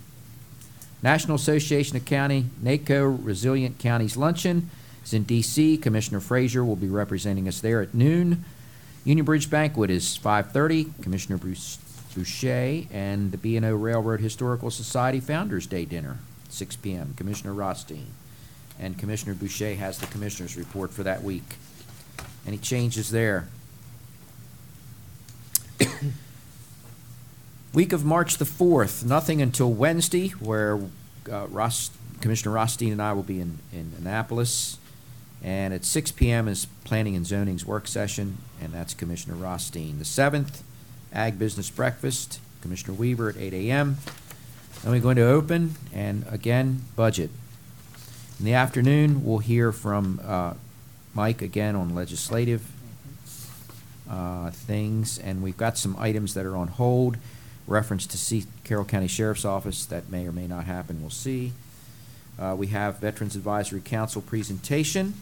National Association of County, NACO Resilient Counties Luncheon is in D.C. Commissioner Frazier will be representing us there at noon. Union Bridge Banquet is 5:30. Commissioner Boucher and the B&O Railroad Historical Society Founders Day Dinner, 6 p.m. Commissioner Rothstein. And Commissioner Boucher has the commissioner's report for that week. Any changes there? Week of March the 4th, nothing until Wednesday, where Commissioner Rothstein and I will be in Annapolis. And at 6 p.m. is Planning and Zoning's work session, and that's Commissioner Rothstein. The 7th, Ag Business Breakfast, Commissioner Weaver at 8 a.m. Then we're going to open, and again, budget. In the afternoon, we'll hear from Mike again on legislative things, and we've got some items that are on hold. Reference to Carroll County Sheriff's Office that may or may not happen. We'll see. We have Veterans Advisory Council presentation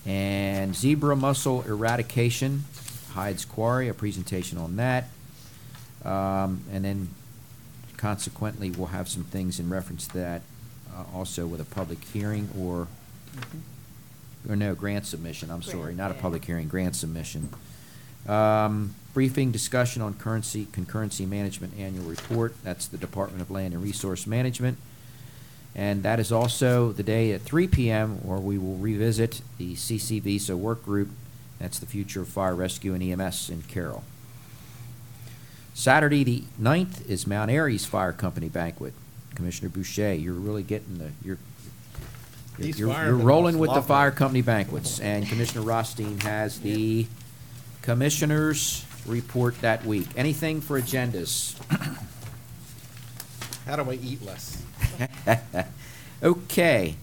and zebra mussel eradication, Hyde's Quarry, a presentation on that. And then consequently, we'll have some things in reference to that also with a public hearing or no, grant submission. I'm sorry, not a public hearing, grant submission. Briefing discussion on concurrency management annual report. That's the Department of Land and Resource Management. And that is also the day at 3 p.m. where we will revisit the CCVISA work group. That's the Future of Fire Rescue and EMS in Carroll. Saturday the 9th is Mount Airy's Fire Company Banquet. Commissioner Boucher, you're really getting you're rolling with the fire company banquets. And Commissioner Rothstein has the commissioner's report that week. Anything for agendas? How do I eat less? Okay.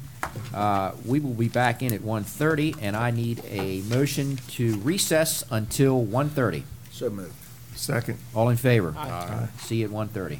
We will be back in at 1:30, and I need a motion to recess until 1:30. So moved. Second. All in favor? Aye. See you at 1:30.